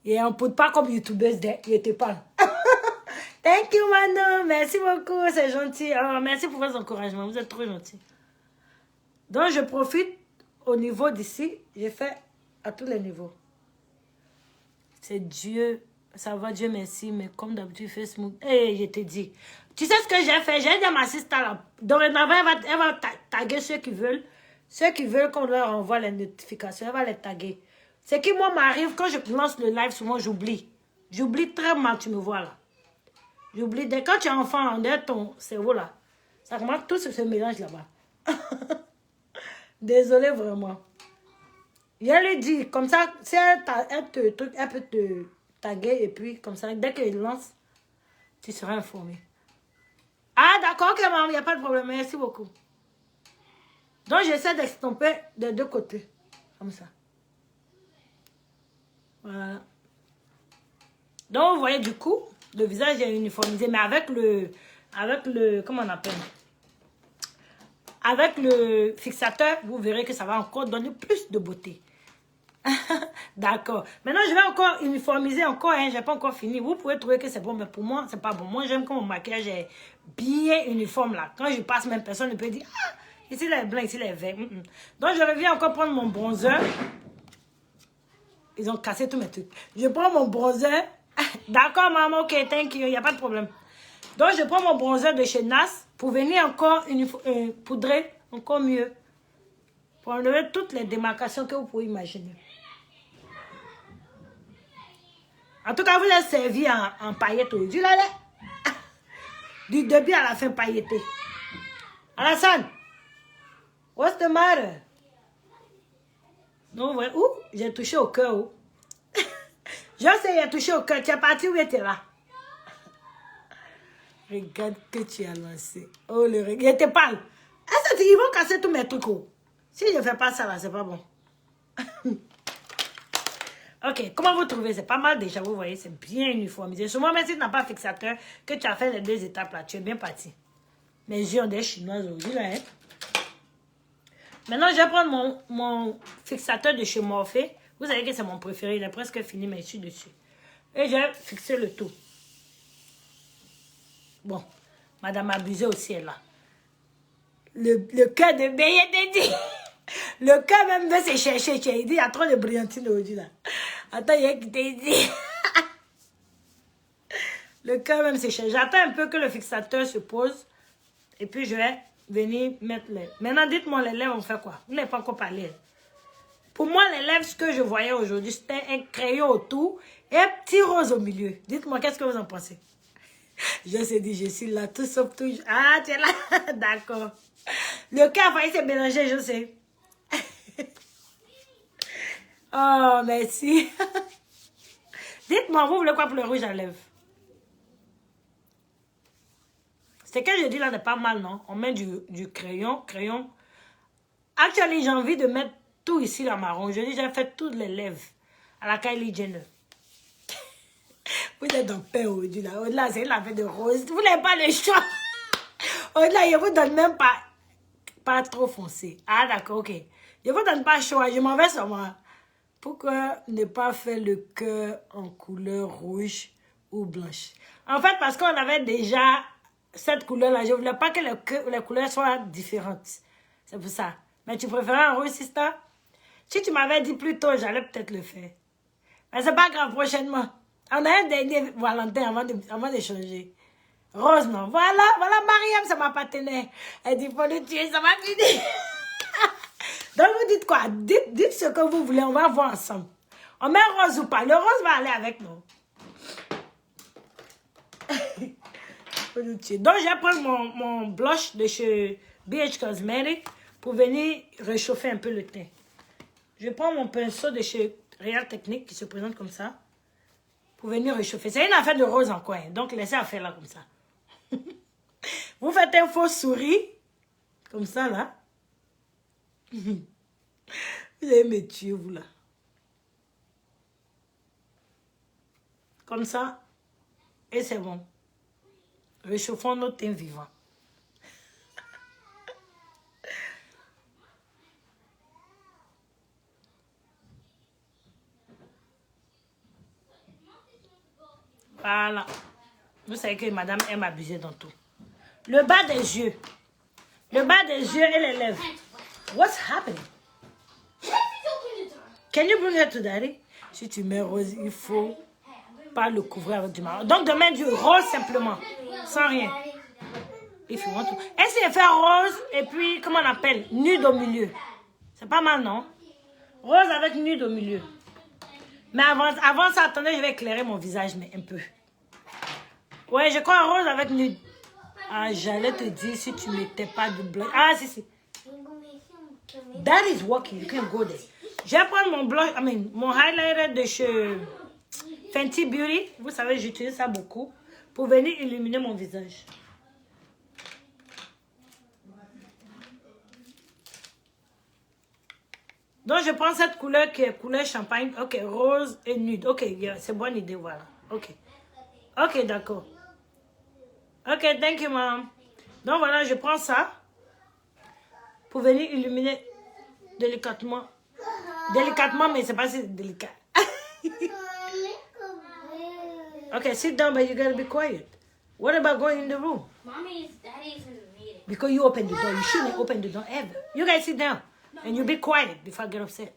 Et on ne poudre pas comme youtubeuse. Il était pas. Thank you, Mano. Merci beaucoup. C'est gentil. Alors, merci pour vos encouragements. Vous êtes trop gentils. Donc, je profite au niveau d'ici. J'ai fait à tous les niveaux. C'est Dieu. Ça va, Dieu merci. Mais comme d'habitude, Facebook. Eh, je te dis. Tu sais ce que j'ai fait? J'ai dit à ma sister là. Dorénavant, elle va taguer ceux qui veulent. Ceux qui veulent qu'on leur envoie les notifications. Elle va les taguer. Ce qui, moi, m'arrive quand je lance le live, souvent, j'oublie. J'oublie très mal, tu me vois là. J'oublie. Dès quand tu es enfant, on est ton cerveau là. Ça commence tout se mélange là-bas. Désolée vraiment. Je lui dis, comme ça, si elle peut te taguer et puis comme ça, dès qu'il lance, tu seras informé. Ah d'accord, ok maman, il n'y a pas de problème, merci beaucoup. Donc j'essaie d'estomper de 2 côtés, comme ça. Voilà. Donc vous voyez du coup, le visage est uniformisé, mais avec le, comment on appelle? Avec le fixateur, vous verrez que ça va encore donner plus de beauté. D'accord. Maintenant, je vais encore uniformiser encore. Hein, je n'ai pas encore fini. Vous pouvez trouver que c'est bon, mais pour moi, c'est pas bon. Moi, j'aime que mon maquillage est bien uniforme là. Quand je passe, même personne ne peut dire ah, ici il est blanc, ici il est vert. Donc, je reviens encore prendre mon bronzer. Ils ont cassé tous mes trucs. Je prends mon bronzer. D'accord, maman, ok, thank you. Il n'y a pas de problème. Donc, je prends mon bronzer de chez NAS pour venir encore poudrer encore mieux. Pour enlever toutes les démarcations que vous pouvez imaginer. En tout cas, vous êtes servi en paillettes aujourd'hui. Là. Du début à la fin pailleté. Alassane, what's the matter? Non, ouais. Ouh, j'ai touché au cœur. Je sais, j'ai touché au cœur. Tu es parti où tu es là? Regarde que tu as lancé. Oh, le regard. Il te parle. Est-ce qu'ils vont casser tous mes trucs? Si je ne fais pas ça là, c'est pas bon. Ok, comment vous trouvez? C'est pas mal déjà, vous voyez, c'est bien uniformisé. Souvent, même si tu n'as pas fixateur, que tu as fait les 2 étapes là, tu es bien parti. Mes yeux ont des chinoises aujourd'hui là, hein. Maintenant, je vais prendre mon fixateur de chez Morphée. Vous savez que c'est mon préféré, il est presque fini, mais je suis dessus. Et je vais fixer le tout. Bon, Madame Abusée aussi est là. Le cœur de Béyé dit. Le cœur même veut se chercher. Il dit, il y a trop de brillantine aujourd'hui là. Attends, il y a qui t'a dit. Le cœur même se cherche. J'attends un peu que le fixateur se pose. Et puis je vais venir mettre les... Maintenant, dites-moi les lèvres, on fait quoi? Vous n'avez pas encore parlé. Pour moi, les lèvres, ce que je voyais aujourd'hui, c'était un crayon autour et un petit rose au milieu. Dites-moi, qu'est-ce que vous en pensez? Je sais dit, je suis là, tout sauf tout. Ah, tu es là. D'accord. Le cœur a failli se mélanger, je sais. Oh, merci. Dites-moi, vous voulez quoi pour le rouge à lèvres? Ce que je dis là n'est pas mal, non? On met du crayon. Actuellement, j'ai envie de mettre tout ici, la marron. Je dis, j'ai fait toutes les lèvres à la Kylie Jenner. Vous êtes dans paix aujourd'hui, là. Au-delà, c'est la fête de rose. Vous n'avez pas le choix. Au-delà, je ne vous donne même pas trop foncé. Ah, d'accord, ok. Je ne vous donne pas le choix. Je m'en vais sur moi. Pourquoi ne pas faire le cœur en couleur rouge ou blanche? En fait, parce qu'on avait déjà cette couleur-là. Je ne voulais pas que les couleurs soient différentes. C'est pour ça. Mais tu préférais un rouge, sister? Si tu m'avais dit plus tôt, j'allais peut-être le faire. Mais c'est pas grave, prochainement. On a un dernier Valentin avant de changer. Rose, non. Voilà, Mariam, c'est ma partenaire. Elle dit, faut le tuer, ça va finir. Donc, vous dites quoi? Dites ce que vous voulez, on va voir ensemble. On met rose ou pas? Le rose va aller avec nous. Donc, je vais prendre mon blush de chez BH Cosmetics pour venir réchauffer un peu le teint. Je prends mon pinceau de chez Real Technique qui se présente comme ça pour venir réchauffer. C'est une affaire de rose en coin, donc laissez la faire là comme ça. Vous faites un faux sourire, comme ça là. Vous allez me tuer, vous là. Comme ça, et c'est bon. Réchauffons notre teint vivant. Voilà. Vous savez que madame aime abuser dans tout. Le bas des yeux. Le bas des yeux et les lèvres. What's happening? Can you bring her to daddy? Si tu mets rose, il faut pas le couvrir avec du marron. Donc, demain, du rose simplement. Sans rien. If you want to. Essayez de faire rose et puis, comment on appelle? Nude au milieu. C'est pas mal, non? Rose avec nude au milieu. Mais avant ça, attendez, je vais éclairer mon visage, mais un peu. Ouais, je crois rose avec nude. Ah, j'allais te dire si tu mettais pas de blanc. Ah, si. That is working. You can go there. Je vais prendre mon blush, mon highlighter de chez Fenty Beauty. Vous savez, j'utilise ça beaucoup pour venir illuminer mon visage. Donc, je prends cette couleur qui est couleur champagne. Ok, rose et nude. Ok, yeah, c'est bonne idée, voilà. Ok. Ok, d'accord. Ok, thank you, mom. Donc, voilà, je prends ça pour venir illuminer délicatement. Délicatement, mais c'est pas si délicat. Okay, sit down, but you gotta be quiet. What about going in the room? Daddy's in the meeting. Because you open the door. You shouldn't open the door ever. You guys sit down. And you be quiet before I get upset.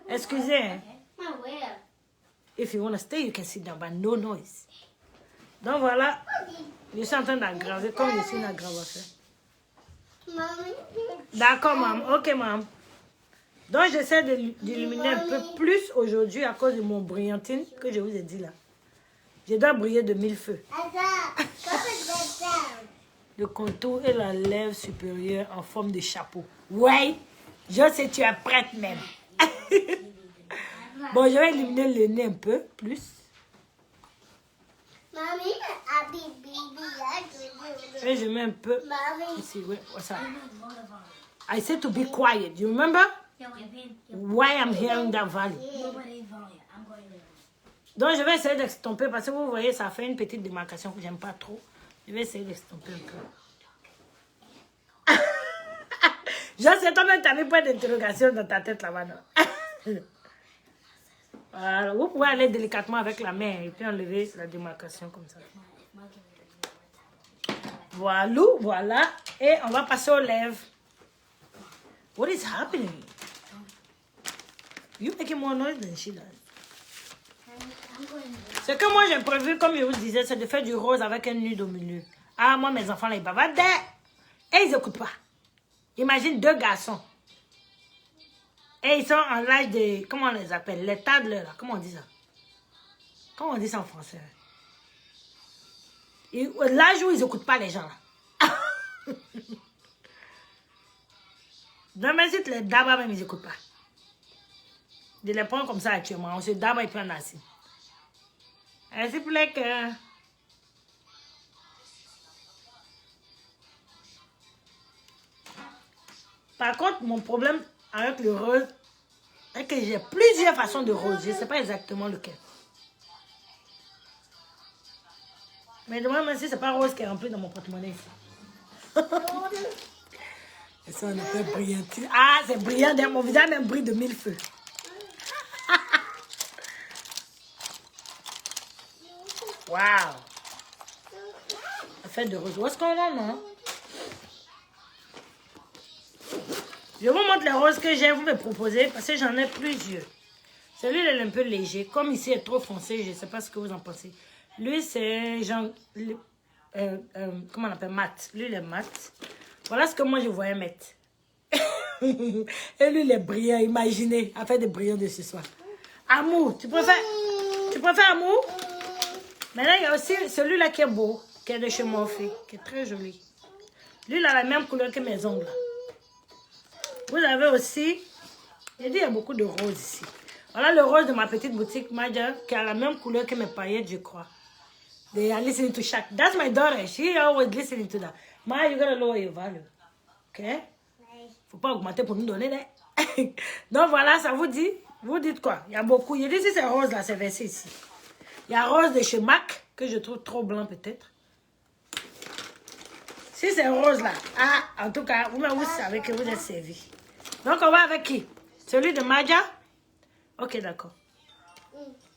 Excusez. Hein? If you want to stay, you can sit down, but no noise. Donc voilà, je suis en train d'aggraver comme je suis une aggravation. D'accord, maman. Ok, maman. Donc j'essaie d'illuminer un peu plus aujourd'hui à cause de mon brillantine que je vous ai dit là. Je dois briller de 1000 feux. Le contour et la lèvre supérieure en forme de chapeau. Ouais, je sais, tu es prête même. Bon, je vais illuminer le nez un peu plus. Mommy, I'll be baby. Et je mets un peu Mommy. ici. Oui, what's up? I said to be quiet. You remember why I'm hearing that volume? Donc, je vais essayer d'estomper parce que vous voyez, ça fait une petite démarcation que j'aime pas trop. Je vais essayer d'estomper un peu. Je sais, toi-même, tu as mis point d'interrogation dans ta tête là-bas, non? Voilà, vous pouvez aller délicatement avec la main et puis enlever la démarcation comme ça. Voilà, voilà. Et on va passer aux lèvres. What is happening? You making more noise than she does. Ce que moi j'ai prévu, comme je vous disais, c'est de faire du rose avec un nude au milieu. Ah, moi, mes enfants, là, ils bavardent. Et ils n'écoutent pas. Imagine 2 garçons. Et ils sont en l'âge de... Comment on les appelle? Les toddlers, là. Comment on dit ça? Comment on dit ça en français? L'âge où ils n'écoutent pas les gens, là. Dans mes sites, les dabas, même, ils n'écoutent pas. Je les prends comme ça actuellement. On se daba et puis on assis. Et s'il vous plaît que... Par contre, mon problème avec le rose, c'est que j'ai plusieurs façons de rose. Je ne sais pas exactement lequel. Mais demande-moi si ce n'est pas rose qui est rempli dans mon porte-monnaie ici. Et ça, on appelle brillant. Ah, c'est brillant. Mon visage même brille de 1000 feux. Wow. La fête de rose. Où est-ce qu'on en a, non? Je vous montre les roses que j'ai, vous me proposez, parce que j'en ai plusieurs. Celui-là est un peu léger. Comme ici est trop foncé, je ne sais pas ce que vous en pensez. Lui, c'est genre... comment on appelle? Mat. Lui, il est mat. Voilà ce que moi, je voyais mettre. Et lui, il est brillant. Imaginez, à faire des brillants de ce soir. Amour, tu préfères Amour? Maintenant, il y a aussi celui-là qui est beau, qui est de chez Morphe, qui est très joli. Lui, il a la même couleur que mes ongles. Vous avez aussi, j'ai dit, il y a beaucoup de roses ici. Voilà le rose de ma petite boutique, Maja, qui a la même couleur que mes paillettes, je crois. They are listening to Shaq. That's my daughter. She always listening to that. Ma, you gotta lower your value. OK? Faut pas augmenter pour nous donner, hein? Donc voilà, ça vous dit? Vous dites quoi? Il y a beaucoup. Il dit si c'est rose là, c'est versé ici. Il y a rose de chez MAC, que je trouve trop blanc peut-être. Si c'est rose là, ah, en tout cas, vous savez que vous êtes servi. Donc on va avec qui? Celui de Maja? Ok, d'accord.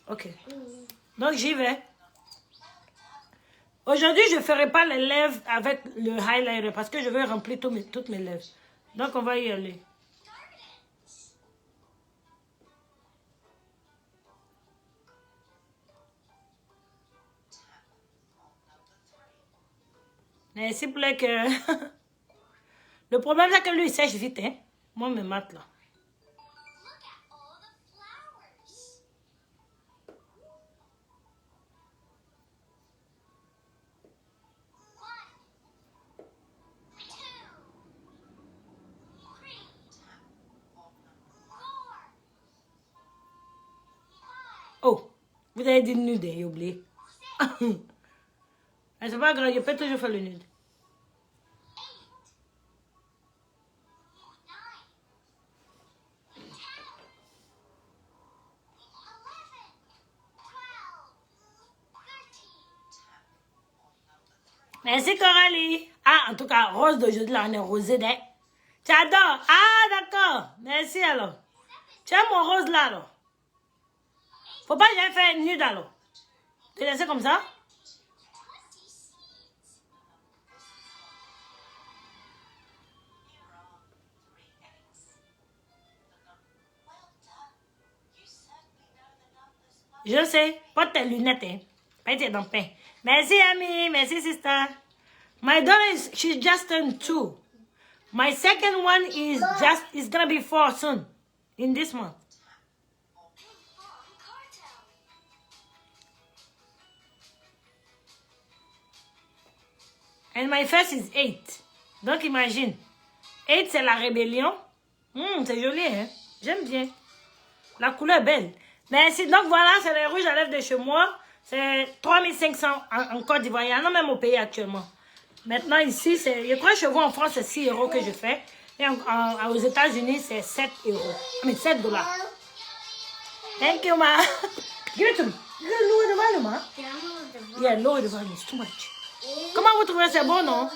Ok. Donc j'y vais. Aujourd'hui, je ne ferai pas les lèvres avec le highlighter parce que je veux remplir toutes mes lèvres. Donc on va y aller. Mais s'il vous plaît que... Le problème, c'est que lui, il sèche vite, hein. Moi, mes maths, là. Oh, vous avez dit nude, j'ai oublié. Mais c'est pas grave, je peux toujours faire le nude. Merci Coralie. Ah, en tout cas, rose d'aujourd'hui, là, on est rosé d'elle. Tu adores? Ah, d'accord. Merci alors. Tu aimes mon rose là, alors? Faut pas que j'aille faire une nude alors. Tu laisses comme ça? Je sais. Porte tes lunettes, hein. Pas tes dans le pain. Merci, Ami. Merci, sister. My daughter she's just turned 2. My second one is gonna be 4 soon. In this month. And my first is 8. Donc imagine. 8 c'est la rébellion. C'est joli, hein? J'aime bien. La couleur est belle. Merci. Donc voilà, c'est les rouges à lèvres de chez moi. C'est 3500 en Côte d'Ivoire. Il y en a même au pays actuellement. Maintenant, ici, je crois que chez vous en France, c'est 6 € que je fais. Et aux États-Unis, c'est 7 €. Mais 7 $. Thank you, ma. Give it to me. Lower the volume, ma. Yeah, lower the volume. It's too much. Comment vous trouvez? C'est bon, non?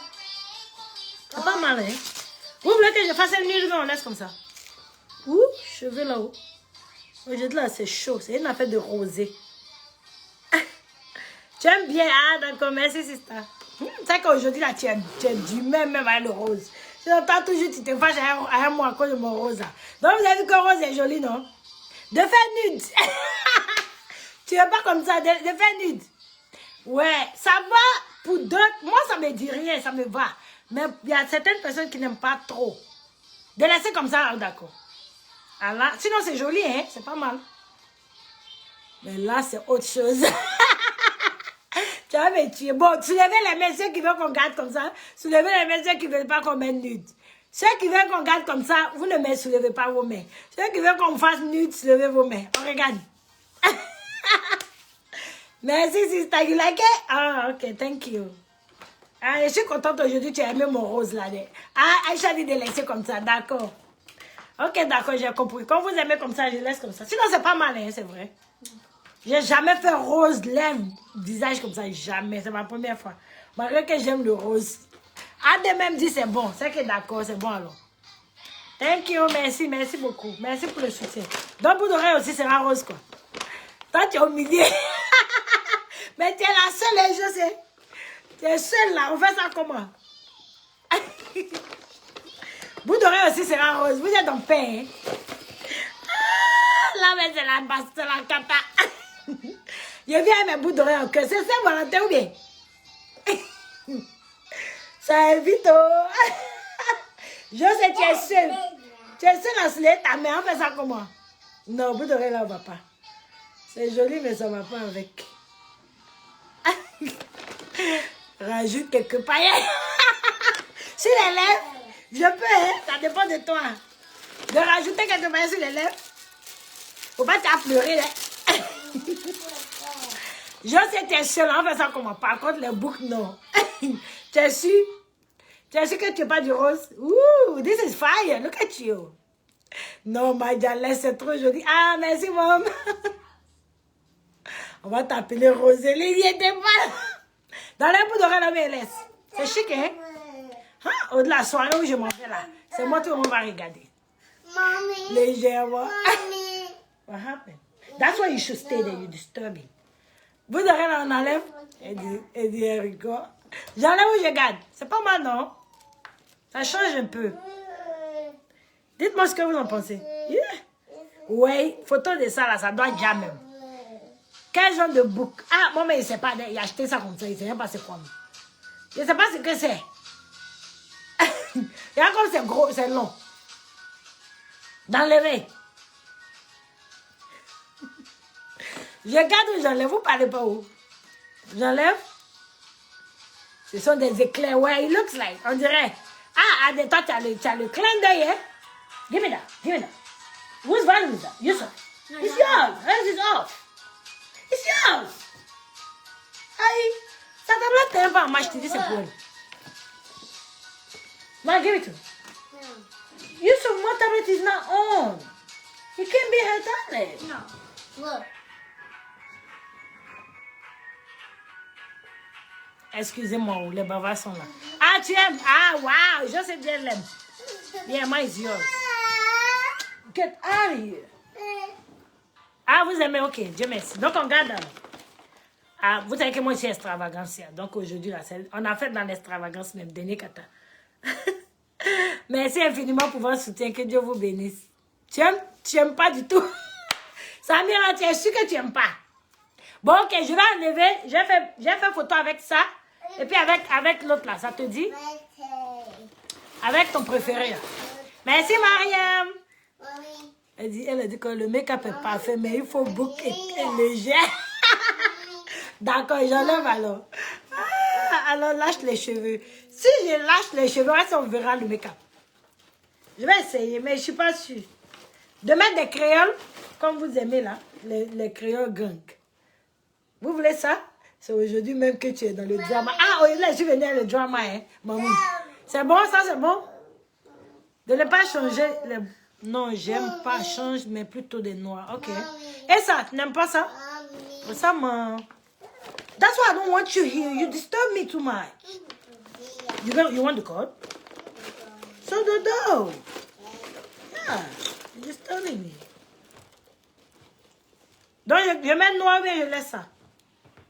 C'est pas mal, hein? Vous voulez que je fasse un nude, on laisse comme ça? Ouh, cheveux là-haut. Aujourd'hui, là, c'est chaud. C'est une affaire de rosée. Tu aimes bien, ah, d'accord, merci, sister. Tu sais qu'aujourd'hui, là, tu es du même avec le rose. Tu entends toujours, tu te fâches à moi à cause de mon rose, là. Donc, vous avez vu que rose est joli, non? De faire nude. Tu es pas comme ça, de faire nude. Ouais, ça va pour d'autres. Moi, ça me dit rien, ça me va. Mais il y a certaines personnes qui n'aiment pas trop. De laisser comme ça, d'accord. Alors, sinon, c'est joli, hein? C'est pas mal. Mais là, c'est autre chose. Tu vas me tuer. Bon, soulevez les mains, ceux qui veulent qu'on garde comme ça. Soulevez les mains, ceux qui ne veulent pas qu'on mette nude. Ceux qui veulent qu'on garde comme ça, vous ne me soulevez pas vos mains. Ceux qui veulent qu'on fasse nude, soulevez vos mains. On regarde. Merci, sister. You like it? Ah, ok, thank you. Ah, je suis contente aujourd'hui, tu as aimé mon rose là. Ah, Aïcha dit de laisser comme ça, d'accord. Ok, d'accord, j'ai compris. Quand vous aimez comme ça, je laisse comme ça. Sinon, c'est pas mal, hein, c'est vrai. J'ai jamais fait rose, lèvres, visage comme ça, jamais. C'est ma première fois. Malgré que j'aime le rose. Adé même dit c'est bon. C'est que d'accord, c'est bon alors. Thank you, merci, merci beaucoup. Merci pour le soutien. Donc, pour d'oreilles aussi sera rose, quoi. Toi, tu es au milieu. Mais tu es la seule, je sais. Tu es seule là, on fait ça comment? Bout d'oreille aussi sera rose. Vous êtes en paix, hein? Ah, là, mais c'est la basse, c'est la cata. Je viens avec mes bouts d'oreille en queue. C'est ça, Valentin, ou bien? Ça évite, oh. Je sais, tu es seule. Tu es seule à se lever ta main. On fait ça comment? Non, bout d'oreille là, on va pas. C'est joli, mais ça va pas avec. Rajoute quelques paillettes. Sur les lèvres, je peux, hein? Ça dépend de toi. De rajouter quelques paillettes sur les lèvres. Faut pas t'affleurer, hein? Je sais, tu es seule, on fait ça comment? Par contre, les boucles, non. Tu es sûr? Tu es sûr que tu n'es pas du rose? Ouh, this is fire. Look at you. Non, Madia, laisse, c'est trop joli. Ah, merci, maman. On va t'appeler Rosélie. Il était pas. Dans les bouts d'oreille, mais laisse. C'est chic, hein? Hein? Au-delà de la soirée où je m'en vais là. C'est moi tout le monde va regarder. Mommy. Légèrement. Mommy. What happened? That's why you should stay there. You're disturbing. Vous d'oreille là, on enlève. Elle dit, Erico. J'enlève ou je garde? C'est pas mal, non? Ça change un peu. Dites-moi ce que vous en pensez. Yeah. Oui, photo de ça là, ça doit jamais. Quel genre de bouc? Ah, moi, mais il ne sait pas. Il a acheté ça comme ça. Il ne sait même pas c'est quoi. Je ne sais pas ce que c'est. Regarde comme c'est gros, c'est long. Dans l'oreille. Je garde ou j'enlève. Vous ne parlez pas où? J'enlève. Ce sont des éclairs. Ouais, it looks like. On dirait. Ah, toi, tu as le clin d'œil, hein? Give me that. Give me that. Whose volume is that? You saw. It's yours. Hers is off. It's yours. Aïe. Ça tablette t'aime pas en match, tu dis c'est pour elle. Man, give it to me. Yusuf, my tablet is not on. It can't be her tablet. No. Look. Excusez-moi, les bavards sont là. Ah, tu aimes? Ah, wow, je sais bien l'aime. Yeah, mine is yours. Get out of here. Ah, vous aimez? Ok, Dieu merci. Donc, on garde. Ah, vous savez que moi, je suis extravagance. Donc, aujourd'hui, là, on a fait dans l'extravagance même. Denis Kata. Merci infiniment pour votre soutien. Que Dieu vous bénisse. Tu aimes? Tu n'aimes pas du tout. Samira, tu es sûr que tu n'aimes pas? Bon, ok, je vais enlever. J'ai fait photo avec ça. Et puis avec l'autre là. Ça te dit? Avec ton préféré là. Merci, Mariam. Elle a dit que le make-up est parfait, mais il faut boucler léger. D'accord, j'enlève alors. Ah, alors, lâche les cheveux. Si je lâche les cheveux, on verra le make-up. Je vais essayer, mais je ne suis pas sûre. De mettre des créoles, comme vous aimez là, les créoles gang. Vous voulez ça? C'est aujourd'hui même que tu es dans le drama. Ah, oh, là, je suis venue dans le drama, hein, maman. C'est bon, ça, c'est bon? De ne pas changer les... Non, j'aime pas, change, mais plutôt des noirs. Ok. Et ça, tu n'aimes pas ça? Mommy. Ça, man. That's why I don't want you here. You disturb me too much. You want the code? So Dodo. Yeah, you're disturbing me. Donc, je mets noir, mais je laisse ça.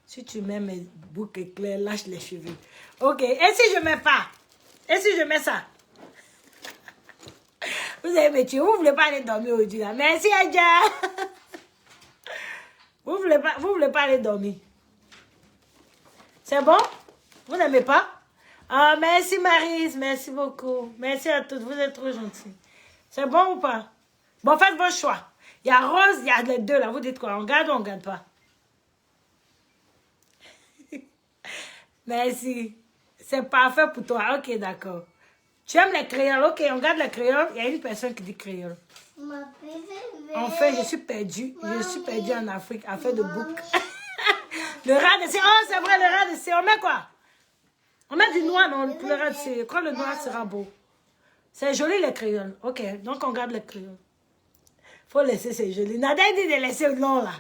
Si tu mets mes boucles claires, lâche les cheveux. Ok. Et si je mets pas? Et si je mets ça? Vous avez métier. Vous voulez pas aller dormir aujourd'hui là? Merci, Adja. Vous voulez pas aller dormir? C'est bon? Vous n'aimez pas? Ah, merci Maryse, merci beaucoup. Merci à toutes, vous êtes trop gentils. C'est bon ou pas? Bon, faites vos choix. Il y a rose, il y a les deux là. Vous dites quoi? On garde ou on garde pas? Merci. C'est parfait pour toi. Ok, d'accord. Tu aimes les créoles? Ok, on garde les créoles. Il y a une personne qui dit créole. En fait, je suis perdue. Je suis perdue en Afrique à faire de bouc. Le rat de C. Oh, c'est vrai, le rat de C. On met quoi? On met du noir non, pour le rat de C. Quand le noir sera beau. C'est joli les créoles. Ok, donc on garde les créoles. Faut laisser, c'est joli. Nada dit de laisser le nom là.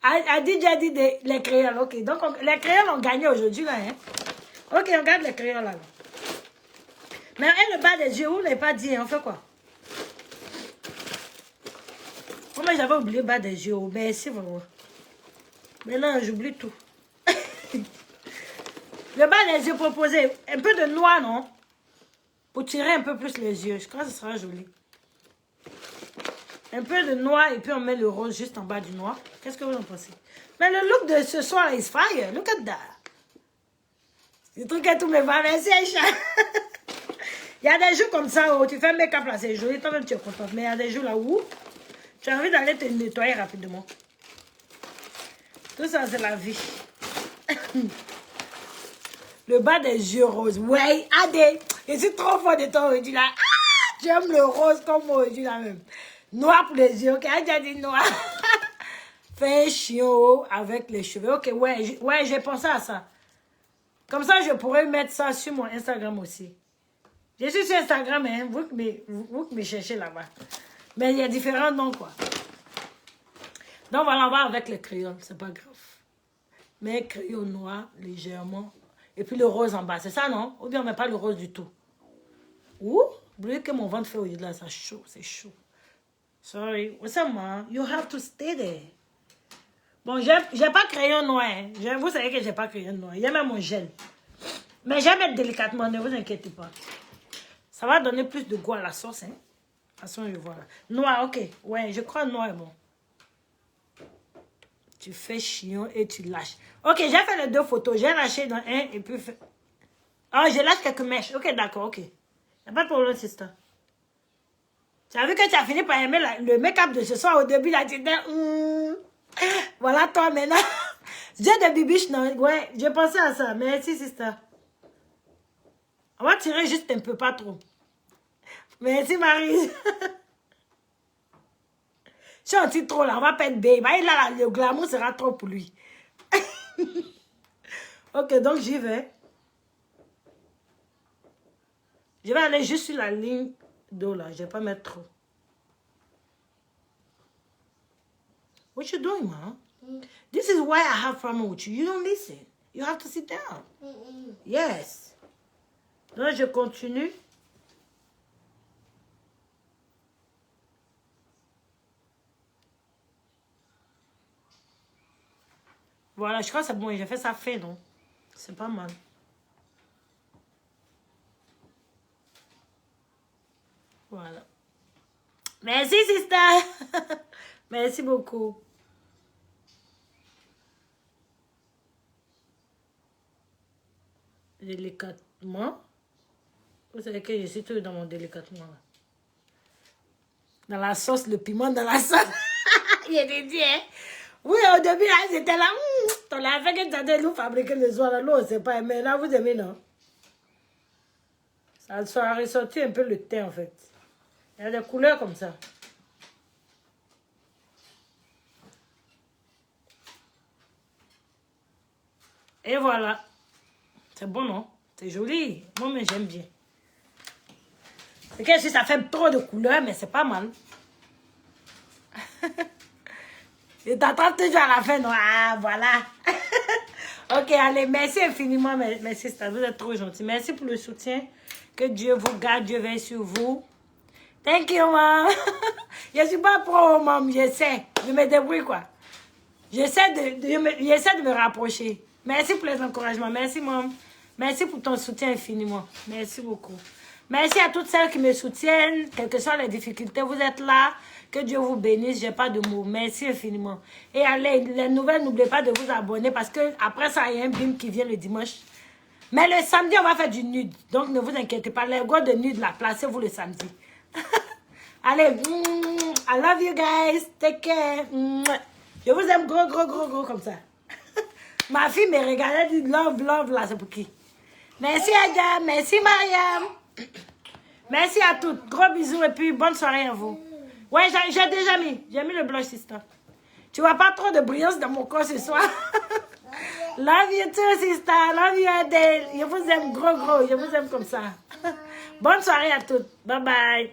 Adidja dit les créoles. Ok, donc les créoles ont gagné aujourd'hui là. Hein? Ok, on garde les créoles là. Mais et le bas des yeux, vous n'avez pas dit, on fait quoi? Moi, j'avais oublié le bas des yeux. Merci vraiment. Maintenant, j'oublie tout. Le bas des yeux proposé. Un peu de noir, non? Pour tirer un peu plus les yeux. Je crois que ce sera joli. Un peu de noir et puis on met le rose juste en bas du noir. Qu'est-ce que vous en pensez? Mais le look de ce soir is fire. Look at that. C'est truc à tout me va. Merci, Aïcha. Il y a des jours comme ça où tu fais make-up là, c'est joli. Toi-même, tu es contente. Mais il y a des jours là où tu as envie d'aller te nettoyer rapidement. Tout ça, c'est la vie. Le bas des yeux roses. Ouais, Adé. Je suis trop fort de toi aujourd'hui là. Ah, j'aime le rose comme moi aujourd'hui là même. Noir pour les yeux. Ok, Adé a dit noir. Fais un chiot avec les cheveux. Ok, ouais, j'ai pensé à ça. Comme ça, je pourrais mettre ça sur mon Instagram aussi. Je suis sur Instagram, hein. Vous qui me cherchez là-bas. Mais il y a différents noms, quoi. Donc voilà, on va avec le crayon. C'est pas grave. Mais crayon noir, légèrement. Et puis le rose en bas. C'est ça, non? Ou bien on met pas le rose du tout. Ouh, vous voyez que mon ventre fait aujourd'hui là, c'est chaud, c'est chaud. Sorry. What's up, man? You have to stay there. Bon, j'ai pas crayon noir. Hein. Vous savez que j'ai pas crayon noir. Il y a même mon gel. Mais je vais mettre délicatement, ne vous inquiétez pas. Ça va donner plus de goût à la sauce, hein. De toute façon, je vois là. Noir, ok. Ouais, je crois noir est bon. Tu fais chiant et tu lâches. Ok, j'ai fait les deux photos. J'ai lâché dans un et puis fait... Oh, je lâche quelques mèches. Ok, d'accord, ok. Il n'y a pas de problème, sister. Tu as vu que tu as fini par aimer le make-up de ce soir au début, là, tu disais... Voilà, toi, maintenant. J'ai des bibiches, non? Ouais, j'ai pensé à ça. Merci, sister. On va tirer juste un peu, pas trop. Merci, Marie. Si on tire trop, là, on va perdre babe. Là, le glamour sera trop pour lui. Ok, donc j'y vais. Je vais aller juste sur la ligne d'eau, là. Je ne vais pas mettre trop. What you doing, man? This is why I have problem with you. You don't listen. You have to sit down. Yes. Donc, je continue. Voilà, je crois que c'est bon. J'ai fait ça fait, non? C'est pas mal. Voilà. Merci, sister. Merci beaucoup. Délicatement. Vous savez que je suis toujours dans mon délicatement. Là. Dans la sauce, le piment dans la sauce. Il était dit, hein? Oui, au début, là, c'était là. On l'a fait que tu as nous fabriquer le soir. Là, nous, on ne sait pas. Mais là, vous aimez, non? Ça a ressorti un peu le teint, en fait. Il y a des couleurs comme ça. Et voilà. C'est bon, non? C'est joli. Moi, mais j'aime bien. C'est que si ça fait trop de couleurs, mais c'est pas mal. Et t'attends toujours à la fin, non? Ah, voilà. Ok, allez, merci infiniment, merci, vous êtes trop gentils. Merci pour le soutien. Que Dieu vous garde, Dieu veille sur vous. Thank you, mom. Je suis pas pro, mom, j'essaie. Je me débrouille, quoi. J'essaie de me rapprocher. Merci pour les encouragements. Merci, mom. Merci pour ton soutien infiniment. Merci beaucoup. Merci à toutes celles qui me soutiennent, quelles que soient les difficultés. Vous êtes là. Que Dieu vous bénisse. Je n'ai pas de mots. Merci infiniment. Et allez, les nouvelles, n'oubliez pas de vous abonner parce que après ça, il y a un bim qui vient le dimanche. Mais le samedi, on va faire du nude. Donc, ne vous inquiétez pas. Les gars de nude, là, placez-vous le samedi. Allez, I love you guys. Take care. Je vous aime gros, gros, gros, gros comme ça. Ma fille me regardait, elle dit love, love, là, c'est pour qui? Merci Adia, merci Mariam. Merci à toutes. Gros bisous et puis bonne soirée à vous. Ouais, j'ai déjà mis. J'ai mis le blush sister. Tu vois pas trop de brillance dans mon corps ce soir. Love you too, sister. Love you, Adele. Je vous aime gros, gros. Je vous aime comme ça. Bonne soirée à toutes. Bye bye.